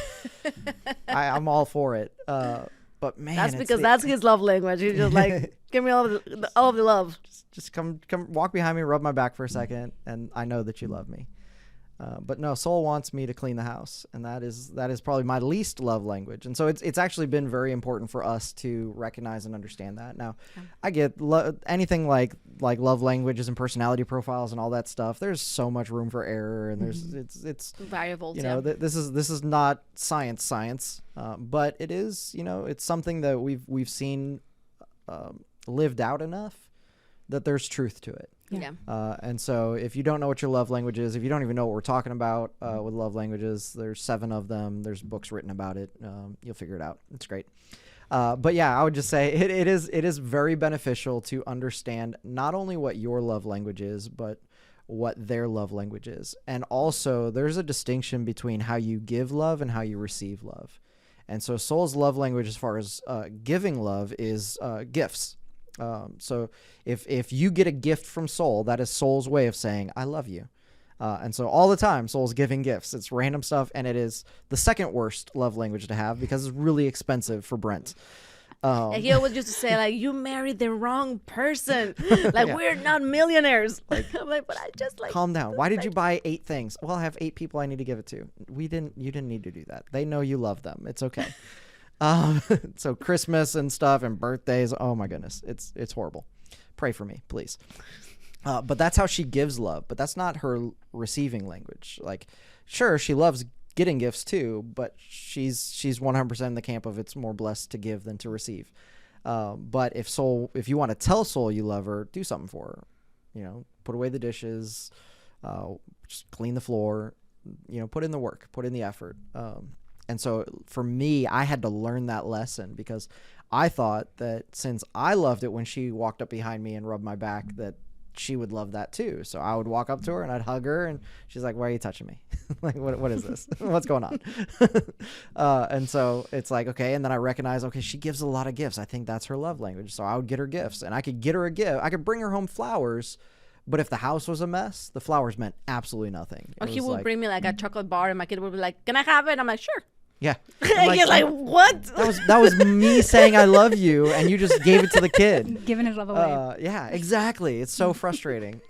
I'm all for it. But man, that's because that's his love language. He's just like, give me all of the love. Just come walk behind me, rub my back for a second, and I know that you love me. But no, Soul wants me to clean the house, and that is probably my least love language. And so it's actually been very important for us to recognize and understand that. Now, I get anything like love languages and personality profiles and all that stuff. There's so much room for error, and there's it's variables. This is not science, but it is. It's something that we've seen lived out enough that there's truth to it. Yeah. And so if you don't know what your love language is, if you don't even know what we're talking about with love languages, there's 7 of them. There's books written about it. You'll figure it out. It's great. But yeah, I would just say it is very beneficial to understand not only what your love language is, but what their love language is. And also there's a distinction between how you give love and how you receive love. And so Soul's love language, as far as giving love, is gifts. So if you get a gift from Soul, that is Soul's way of saying, I love you. And so all the time, Soul's giving gifts. It's random stuff, and it is the second worst love language to have because it's really expensive for Brent. And he always used to say, like, you married the wrong person. Like, we're not millionaires. Like, I'm like, but I just like... Calm down. Why did you buy 8 things? Well, I have 8 people I need to give it to. You didn't need to do that. They know you love them. It's okay. So Christmas and stuff and birthdays, oh my goodness. It's horrible. Pray for me, please. But that's how she gives love. But that's not her receiving language. Like, sure, she loves getting gifts too, but she's 100% in the camp of it's more blessed to give than to receive. But if you want to tell Soul you love her, do something for her. You know, put away the dishes, just clean the floor, you know, put in the work, put in the effort. And so for me, I had to learn that lesson because I thought that since I loved it when she walked up behind me and rubbed my back, that she would love that too. So I would walk up to her and I'd hug her and she's like, why are you touching me? Like, what is this? What's going on? And so it's like, okay. And then I recognize, okay, she gives a lot of gifts. I think that's her love language. So I would get her gifts, and I could get her a gift. I could bring her home flowers, but if the house was a mess, the flowers meant absolutely nothing. Or he would bring me like a chocolate bar and my kid would be like, can I have it? And I'm like, sure. Yeah. And you're like, what? That was me saying I love you, and you just gave it to the kid. Giving his love away. Yeah, exactly. It's so frustrating.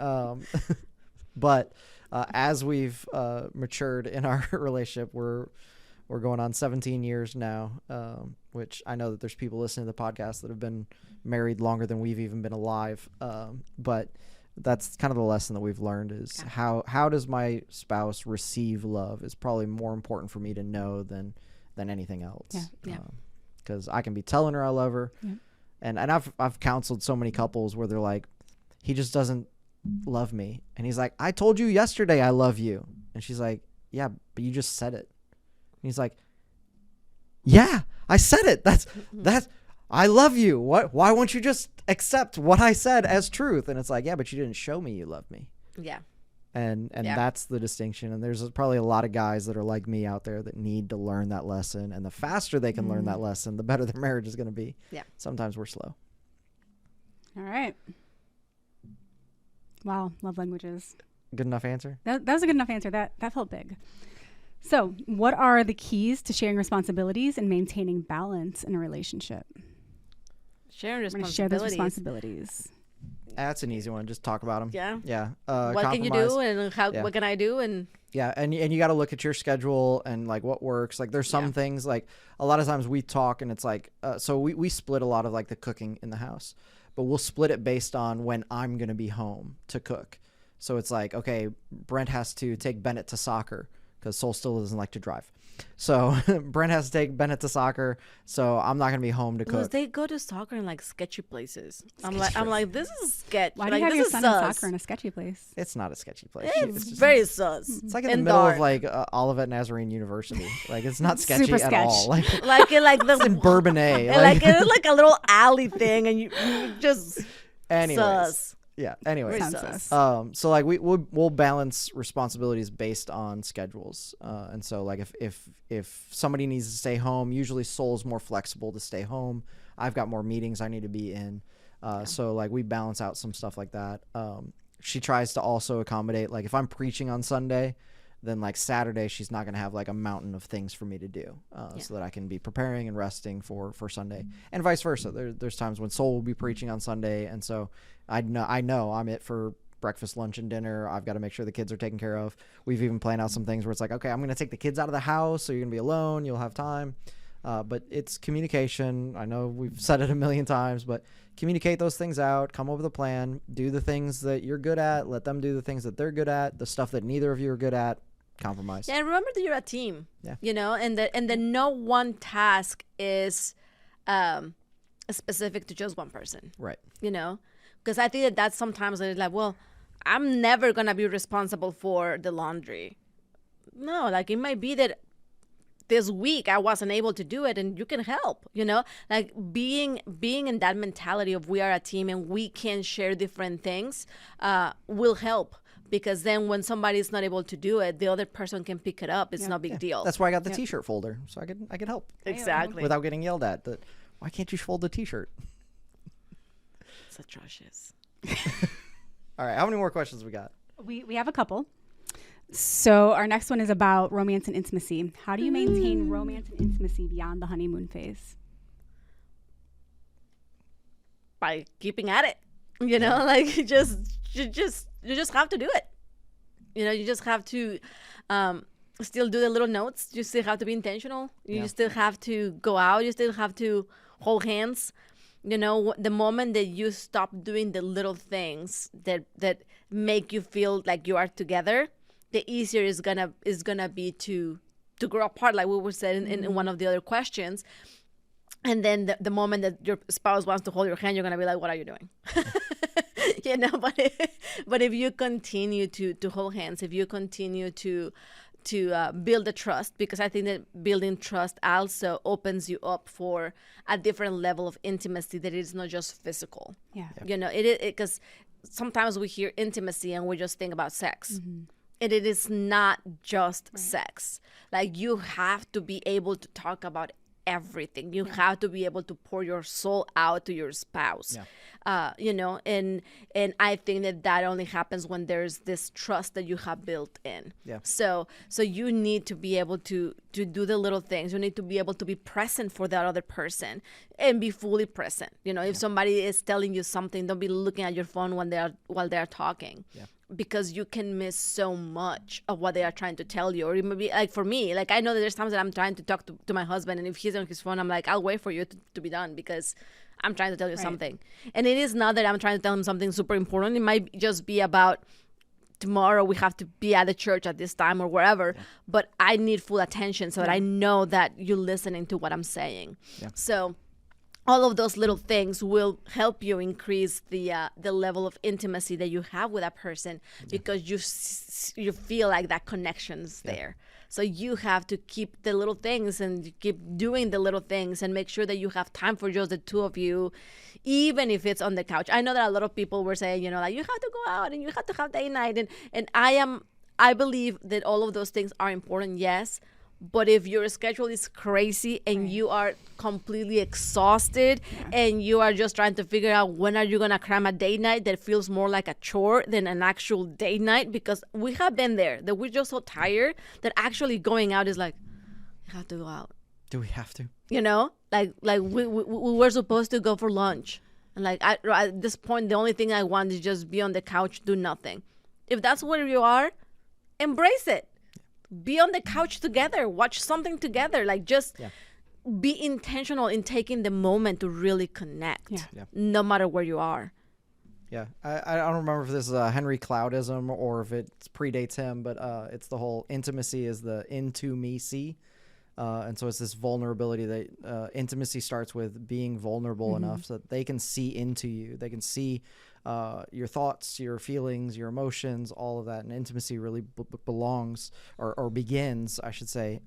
But as we've matured in our relationship, we're going on 17 years now, which I know that there's people listening to the podcast that have been married longer than we've even been alive. But that's kind of the lesson that we've learned is how does my spouse receive love is probably more important for me to know than anything else. Yeah. Because I can be telling her I love her. Yeah. And I've counseled so many couples where they're like, he just doesn't love me. And he's like, I told you yesterday I love you. And she's like, yeah, but you just said it. And he's like, yeah, I said it. That's I love you. Why won't you just accept what I said as truth? And it's like, yeah, but you didn't show me you love me. Yeah. And that's the distinction. And there's probably a lot of guys that are like me out there that need to learn that lesson. And the faster they can learn that lesson, the better their marriage is going to be. Yeah. Sometimes we're slow. All right. Wow. Love languages. Good enough answer? That was a good enough answer. That felt big. So what are the keys to sharing responsibilities and maintaining balance in a relationship? Sharing responsibilities. Share those responsibilities. That's an easy one. Just talk about them. Yeah. Yeah. What can you do and how? Yeah. What can I do? And yeah, and you got to look at your schedule and like what works. Like there's some things like a lot of times we talk and it's like so we split a lot of like the cooking in the house, but we'll split it based on when I'm gonna be home to cook. So it's like, okay, Brent has to take Bennett to soccer because Soul still doesn't like to drive. So Brent has to take Bennett to soccer, so I'm not gonna be home to cook. They go to soccer in like sketchy places. I'm like, this is sketch. Why like, do you have this your is son sus. in soccer in a sketchy place? It's not a sketchy place. It's just very sus. It's like in the middle of like Olivet Nazarene University. Like it's not sketchy at all. Like it's in Bourbonnais. Like it's like a little alley thing, and you just sus. Yeah. Anyways, so like we'll balance responsibilities based on schedules, and so like if somebody needs to stay home, usually Soul's more flexible to stay home. I've got more meetings I need to be in, so like we balance out some stuff like that. She tries to also accommodate, like if I'm preaching on Sunday, then like Saturday she's not gonna have like a mountain of things for me to do, so that I can be preparing and resting for Sunday, and vice versa. There's times when Soul will be preaching on Sunday, and so I know I'm it for breakfast, lunch, and dinner. I've got to make sure the kids are taken care of. We've even planned out some things where it's like, okay, I'm going to take the kids out of the house, so you're going to be alone. You'll have time. But it's communication. I know we've said it a million times, but communicate those things out. Come up with a plan. Do the things that you're good at. Let them do the things that they're good at. The stuff that neither of you are good at, compromise. Yeah, and remember that you're a team. Yeah. You know, and that no one task is specific to just one person. Right. You know? Because I think that's sometimes it's like, well, I'm never going to be responsible for the laundry. No, like it might be that this week I wasn't able to do it and you can help, you know, like being in that mentality of we are a team and we can share different things will help. because then when somebody is not able to do it, the other person can pick it up. It's no big deal. That's why I got the T-shirt folder, so I could help. Exactly. Without getting yelled at. Why can't you fold the T-shirt? It's atrocious. All right, how many more questions we got? We have a couple. So our next one is about romance and intimacy. How do you maintain romance and intimacy beyond the honeymoon phase? By keeping at it, you know, like you just have to do it. You know, you just have to still do the little notes. You still have to be intentional. You still have to go out. You still have to hold hands. You know, the moment that you stop doing the little things that make you feel like you are together, the easier is gonna be to grow apart, like we were saying in one of the other questions. And then the moment that your spouse wants to hold your hand, you're gonna be like, "What are you doing?" You know. But if you continue to hold hands, if you continue to build the trust, because I think that building trust also opens you up for a different level of intimacy that is not just physical. Yeah. You know, because sometimes we hear intimacy and we just think about sex. And it is not just sex. Like, you have to be able to talk about everything. You have to be able to pour your soul out to your spouse. You know, and I think that only happens when there's this trust that you have built in. So you need to be able to do the little things. You need to be able to be present for that other person and be fully present. You know, if somebody is telling you something, don't be looking at your phone while they're talking. Because you can miss so much of what they are trying to tell you. Or it may be, like, for me, like, I know that there's times that I'm trying to talk to my husband, and if he's on his phone, I'm like, I'll wait for you to be done, because I'm trying to tell you something. And it is not that I'm trying to tell him something super important. It might just be about tomorrow we have to be at the church at this time or wherever, but I need full attention so that I know that you're listening to what I'm saying. So all of those little things will help you increase the level of intimacy that you have with that person, because you feel like that connection's there. So you have to keep the little things and keep doing the little things and make sure that you have time for just the two of you, even if it's on the couch. I know that a lot of people were saying, you know, like, you have to go out and you have to have date night, and I believe that all of those things are important, yes. But if your schedule is crazy and you are completely exhausted and you are just trying to figure out when are you going to cram a date night that feels more like a chore than an actual date night, because we have been there, that we're just so tired that actually going out is like, I have to go out. Do we have to? You know, like we were supposed to go for lunch. And like, at this point, the only thing I want is just be on the couch, do nothing. If that's where you are, embrace it. Be on the couch together, watch something together, like, just be intentional in taking the moment to really connect, no matter where you are. I don't remember if this is a Henry Cloudism or if it predates him, but it's the whole intimacy is the into me see. And so it's this vulnerability that intimacy starts with being vulnerable enough so that they can see into you. They can see your thoughts, your feelings, your emotions, all of that. And intimacy really belongs or begins, I should say,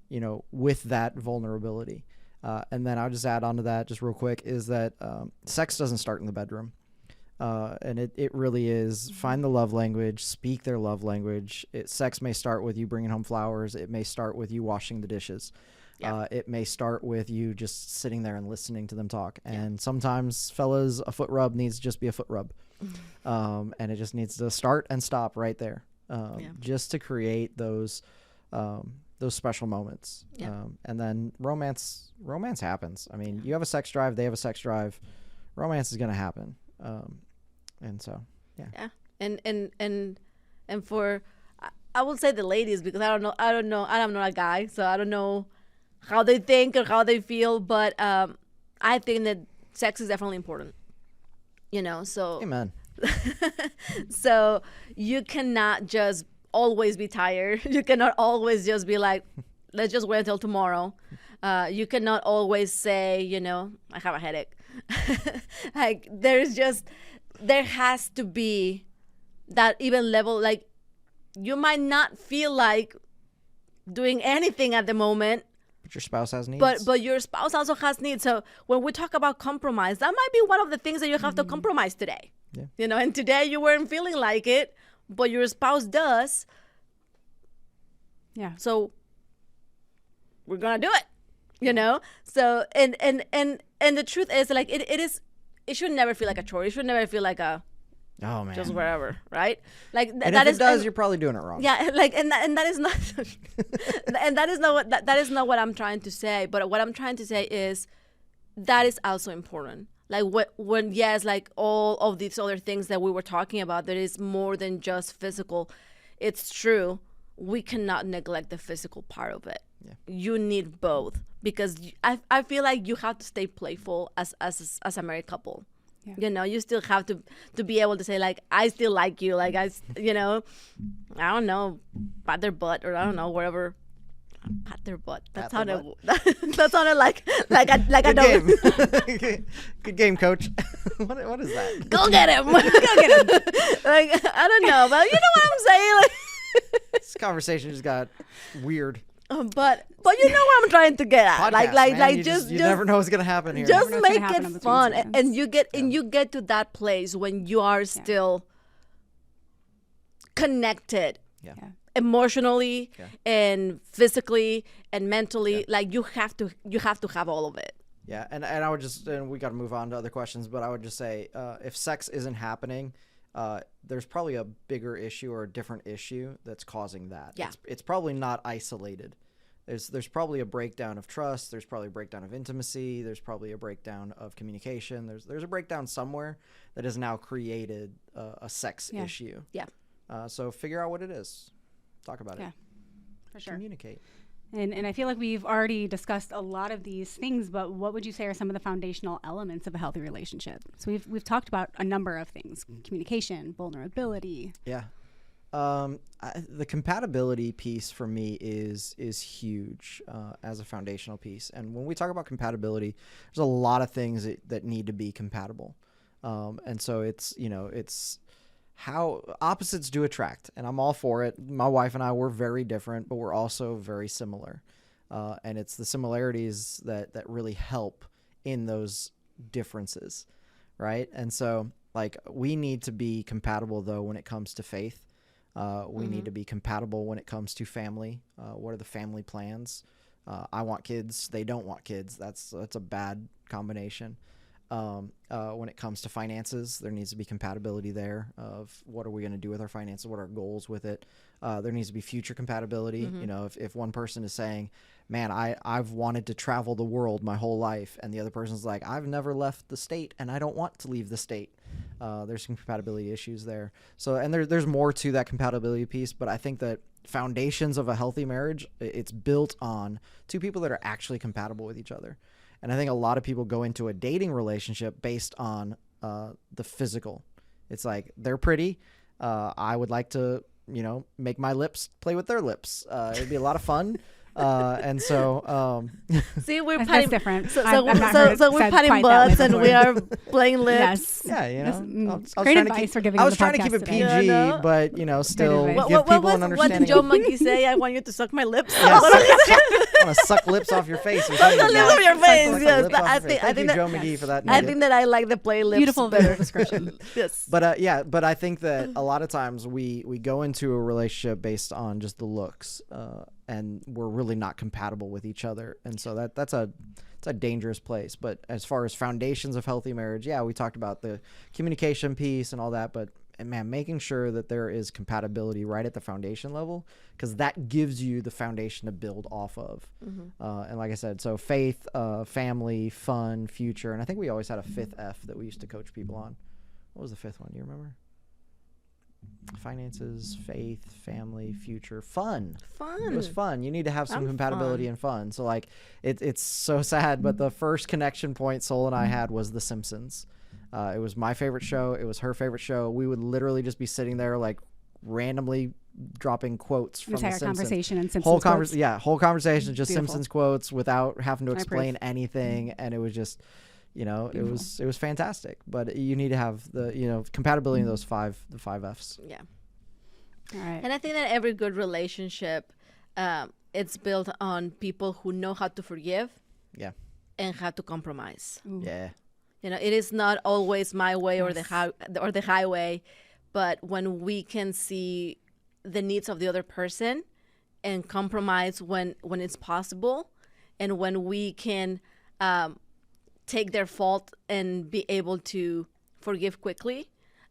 you know, with that vulnerability. And then I'll just add on to that just real quick is that sex doesn't start in the bedroom. And it really is find the love language, speak their love language. Sex may start with you bringing home flowers. It may start with you washing the dishes. It may start with you just sitting there and listening to them talk. And sometimes, fellas, a foot rub needs to just be a foot rub. And it just needs to start and stop right there, just to create those special moments. And then romance happens. I mean, you have a sex drive, they have a sex drive. Romance is going to happen. And so, and for, I would say the ladies, because I'm not a guy, so I don't know how they think or how they feel, but I think that sex is definitely important, you know, so. Amen. So you cannot just always be tired. You cannot always just be like, let's just wait until tomorrow. You cannot always say, you know, I have a headache. Like, there has to be that even level. Like, you might not feel like doing anything at the moment, but your spouse has needs. But your spouse also has needs. So when we talk about compromise, that might be one of the things that you have to compromise today. You know, and today you weren't feeling like it, but your spouse does. Yeah. So we're gonna do it, So and the truth is, like, it should never feel like a chore. It should never feel like a just wherever, right? Like and if it does, you're probably doing it wrong. Yeah, like and that is not and that is not what I'm trying to say. But what I'm trying to say is that is also important. Like when yes, like all of these other things that we were talking about, there is more than just physical. It's true. We cannot neglect the physical part of it. Yeah. You need both, because I feel like you have to stay playful as a married couple. Yeah. You still have to be able to say, like, I still like you, like, I don't know, pat their butt, or I don't know, wherever. Pat their butt. That sounded like a game. Good game, coach. What is that? Go get him. Go get him. Like, I don't know, but you know what I'm saying? Like, this conversation just got weird. But you know what I'm trying to get at. Podcast, you never know what's gonna happen here. Just make it fun, and you get to that place when you are still connected. Yeah. Emotionally and physically and mentally. Like you have to have all of it. Yeah, and I would and we got to move on to other questions, but I would just say if sex isn't happening, there's probably a bigger issue or a different issue that's causing that. Yeah. It's probably not isolated. There's probably a breakdown of trust. There's probably a breakdown of intimacy. There's probably a breakdown of communication. There's a breakdown somewhere that has now created a sex issue. Yeah. So figure out what it is. Talk about it. Yeah, for sure. Communicate. And I feel like we've already discussed a lot of these things, but what would you say are some of the foundational elements of a healthy relationship? So we've talked about a number of things: communication, vulnerability. Yeah. The compatibility piece for me is huge as a foundational piece. And when we talk about compatibility, there's a lot of things that need to be compatible. And so it's how opposites do attract, and I'm all for it. My wife and I, we're very different, but we're also very similar. And it's the similarities that really help in those differences, right? And so, like, we need to be compatible, though, when it comes to faith. We need to be compatible when it comes to family. What are the family plans? I want kids. They don't want kids. That's a bad combination. When it comes to finances, there needs to be compatibility there of what are we going to do with our finances? What are our goals with it? There needs to be future compatibility. If one person is saying, man, I've wanted to travel the world my whole life, and the other person's like, I've never left the state and I don't want to leave the state. There's some compatibility issues there. So, and there's more to that compatibility piece, but I think that foundations of a healthy marriage, it's built on two people that are actually compatible with each other. And I think a lot of people go into a dating relationship based on the physical. It's like, they're pretty. I would like to, make my lips play with their lips. It'd be a lot of fun. And so, see, we're patting different. So we're patting butts and we are playing lips. Yes. Yeah, great advice for giving. I was trying to keep it PG, but still give people an understanding. What did Joe Monkey say? I want you to suck my lips. Yes. I want to suck lips off your face. Suck the lips off your face. Yes, I think Joe McGee for that. I think that I like the play lips. Beautiful description. Yes. But I think that a lot of times we go into a relationship based on just the looks. And we're really not compatible with each other. And so that's a dangerous place. But as far as foundations of healthy marriage, we talked about the communication piece and all that, but man, making sure that there is compatibility right at the foundation level, because that gives you the foundation to build off of. And like I said, so faith, family, fun, future. And I think we always had a fifth F that we used to coach people on. What was the fifth one? Do you remember? Finances, faith, family, future, fun. It was fun. You need to have some compatibility and fun. So like, it's so sad, but the first connection point Sol and I had was The Simpsons. It was my favorite show. It was her favorite show. We would literally just be sitting there like randomly dropping quotes from The Simpsons. Conversation and Simpsons quotes. Whole conversation, just Beautiful. Simpsons quotes without having to explain anything. And it was just, it was fantastic. But you need to have the, compatibility in those the five Fs. Yeah. All right. And I think that every good relationship, it's built on people who know how to forgive. Yeah. And how to compromise. Ooh. Yeah. It is not always my way or the highway, But when we can see the needs of the other person and compromise when it's possible, and when we can take their fault and be able to forgive quickly,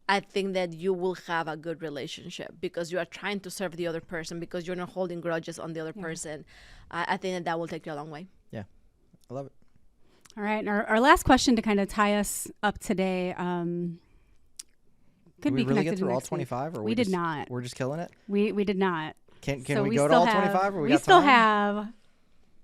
I think that you will have a good relationship because you are trying to serve the other person, because you're not holding grudges on the other person. I think that will take you a long way. Yeah, I love it. All right, and our last question to kind of tie us up today could be really connected get through to all next 25, week. or we did not. We're just killing it. We did not. Can So we go to all 25? Or we got still time? have.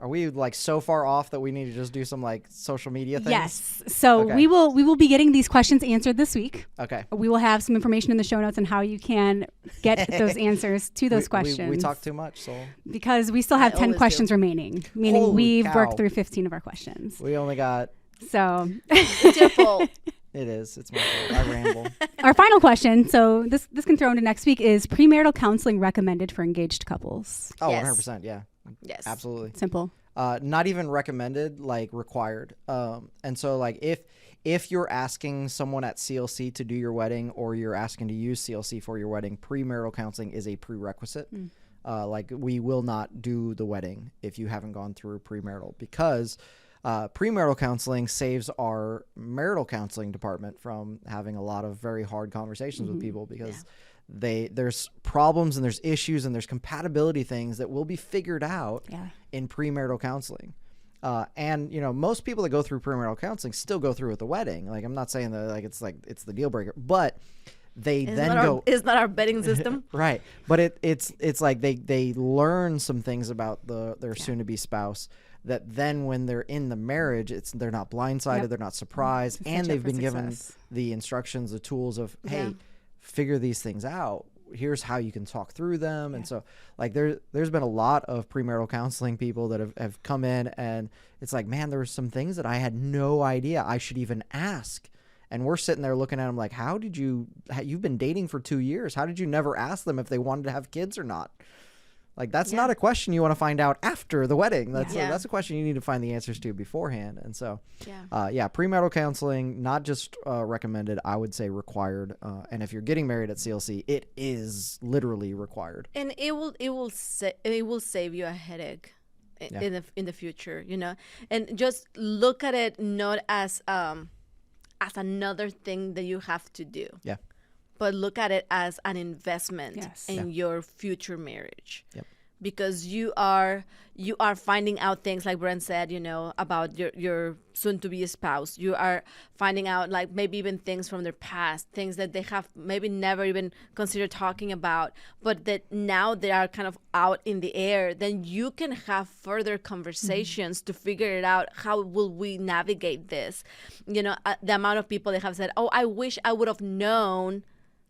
Are we like so far off that we need to just do some like social media things? Yes. So Okay. we will be getting these questions answered this week. Okay. We will have some information in the show notes on how you can get those answers to those questions. We talk too much, so because we still have 10 questions remaining, meaning Holy we've cow. worked through 15 of our questions. we only got. So It's your fault. It is. It's my fault. I ramble. our final question, so this can throw into next week, is premarital counseling recommended for engaged couples? Oh, Yes. 100%. Yeah. Yes. Absolutely. Simple. Not even recommended, like required. And so like if you're asking someone at CLC to do your wedding, or you're asking to use CLC for your wedding, premarital counseling is a prerequisite. Like we will not do the wedding if you haven't gone through premarital, because premarital counseling saves our marital counseling department from having a lot of very hard conversations with people, because there's problems and there's issues and there's compatibility things that will be figured out in premarital counseling. And most people that go through premarital counseling still go through with the wedding. Like, I'm not saying that it's the deal breaker, but it's not our betting system. Right. But it's like they learn some things about their soon to be spouse, that then when they're in the marriage, they're not blindsided, they're not surprised, and they've been given the instructions, the tools of, hey, figure these things out. Here's how you can talk through them. And so like there's been a lot of premarital counseling people that have come in, and it's like, man, there were some things that I had no idea I should even ask. And we're sitting there looking at them like, you've been dating for 2 years. How did you never ask them if they wanted to have kids or not? Like, that's not a question you want to find out after the wedding. That's a question you need to find the answers to beforehand. And so, premarital counseling, not just recommended, I would say required. And if you're getting married at CLC, it is literally required. And it will save you a headache in the future, And just look at it not as another thing that you have to do. Yeah. But look at it as an investment in your future marriage. Yep. Because you are finding out things, like Brent said, about your soon-to-be spouse. You are finding out, like, maybe even things from their past, things that they have maybe never even considered talking about, but that now they are kind of out in the air. Then you can have further conversations to figure it out. How will we navigate this? The amount of people that have said, oh, I wish I would have known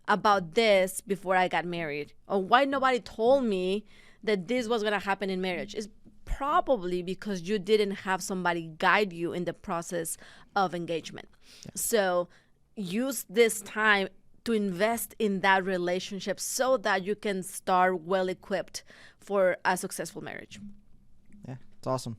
about this before I got married, or why nobody told me that this was going to happen in marriage, is probably because you didn't have somebody guide you in the process of engagement. So use this time to invest in that relationship so that you can start well equipped for a successful marriage. Yeah, it's awesome.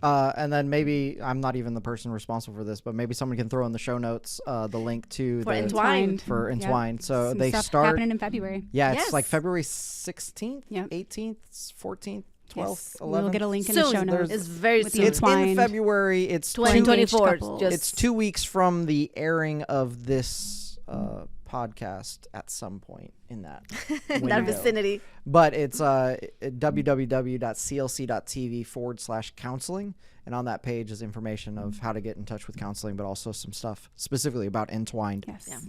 And then maybe I'm not even the person responsible for this, but maybe someone can throw in the show notes the link to Entwined. For Entwined. So some they stuff start happening in February. Yeah, it's like February 16th, 18th, 14th, 12th, 11th. We'll get a link in the show notes. It's very soon. It's in February. It's 2024. It's 2 weeks from the airing of this podcast at some point in that that vicinity. But it's www.clc.tv/counseling, and on that page is information of how to get in touch with counseling, but also some stuff specifically about Entwined. Yes. Yeah.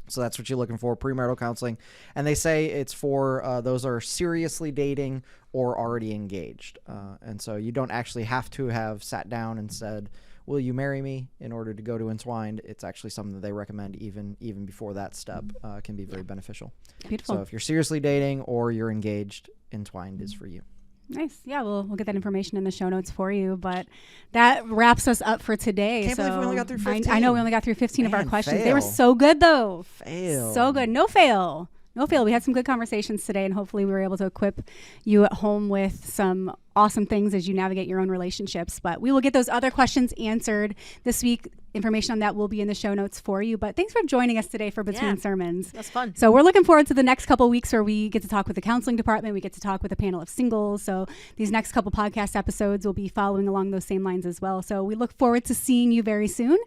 So that's what you're looking for, premarital counseling. And they say it's for those that are seriously dating or already engaged. And so you don't actually have to have sat down and said, will you marry me, in order to go to Entwined. It's actually something that they recommend even before that step can be very beneficial. Beautiful. So if you're seriously dating or you're engaged, Entwined is for you. Nice. Yeah, we'll get that information in the show notes for you. But that wraps us up for today. Can't believe we only got through 15. I know we only got through 15 of our questions. Fail. They were so good, though. Fail. So good. No fail. No fail. We had some good conversations today, and hopefully we were able to equip you at home with some awesome things as you navigate your own relationships. But we will get those other questions answered this week. Information on that will be in the show notes for you. But thanks for joining us today for Between Sermons. That's fun. So we're looking forward to the next couple of weeks where we get to talk with the counseling department. We get to talk with a panel of singles. So these next couple podcast episodes will be following along those same lines as well. So we look forward to seeing you very soon,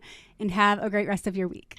and have a great rest of your week.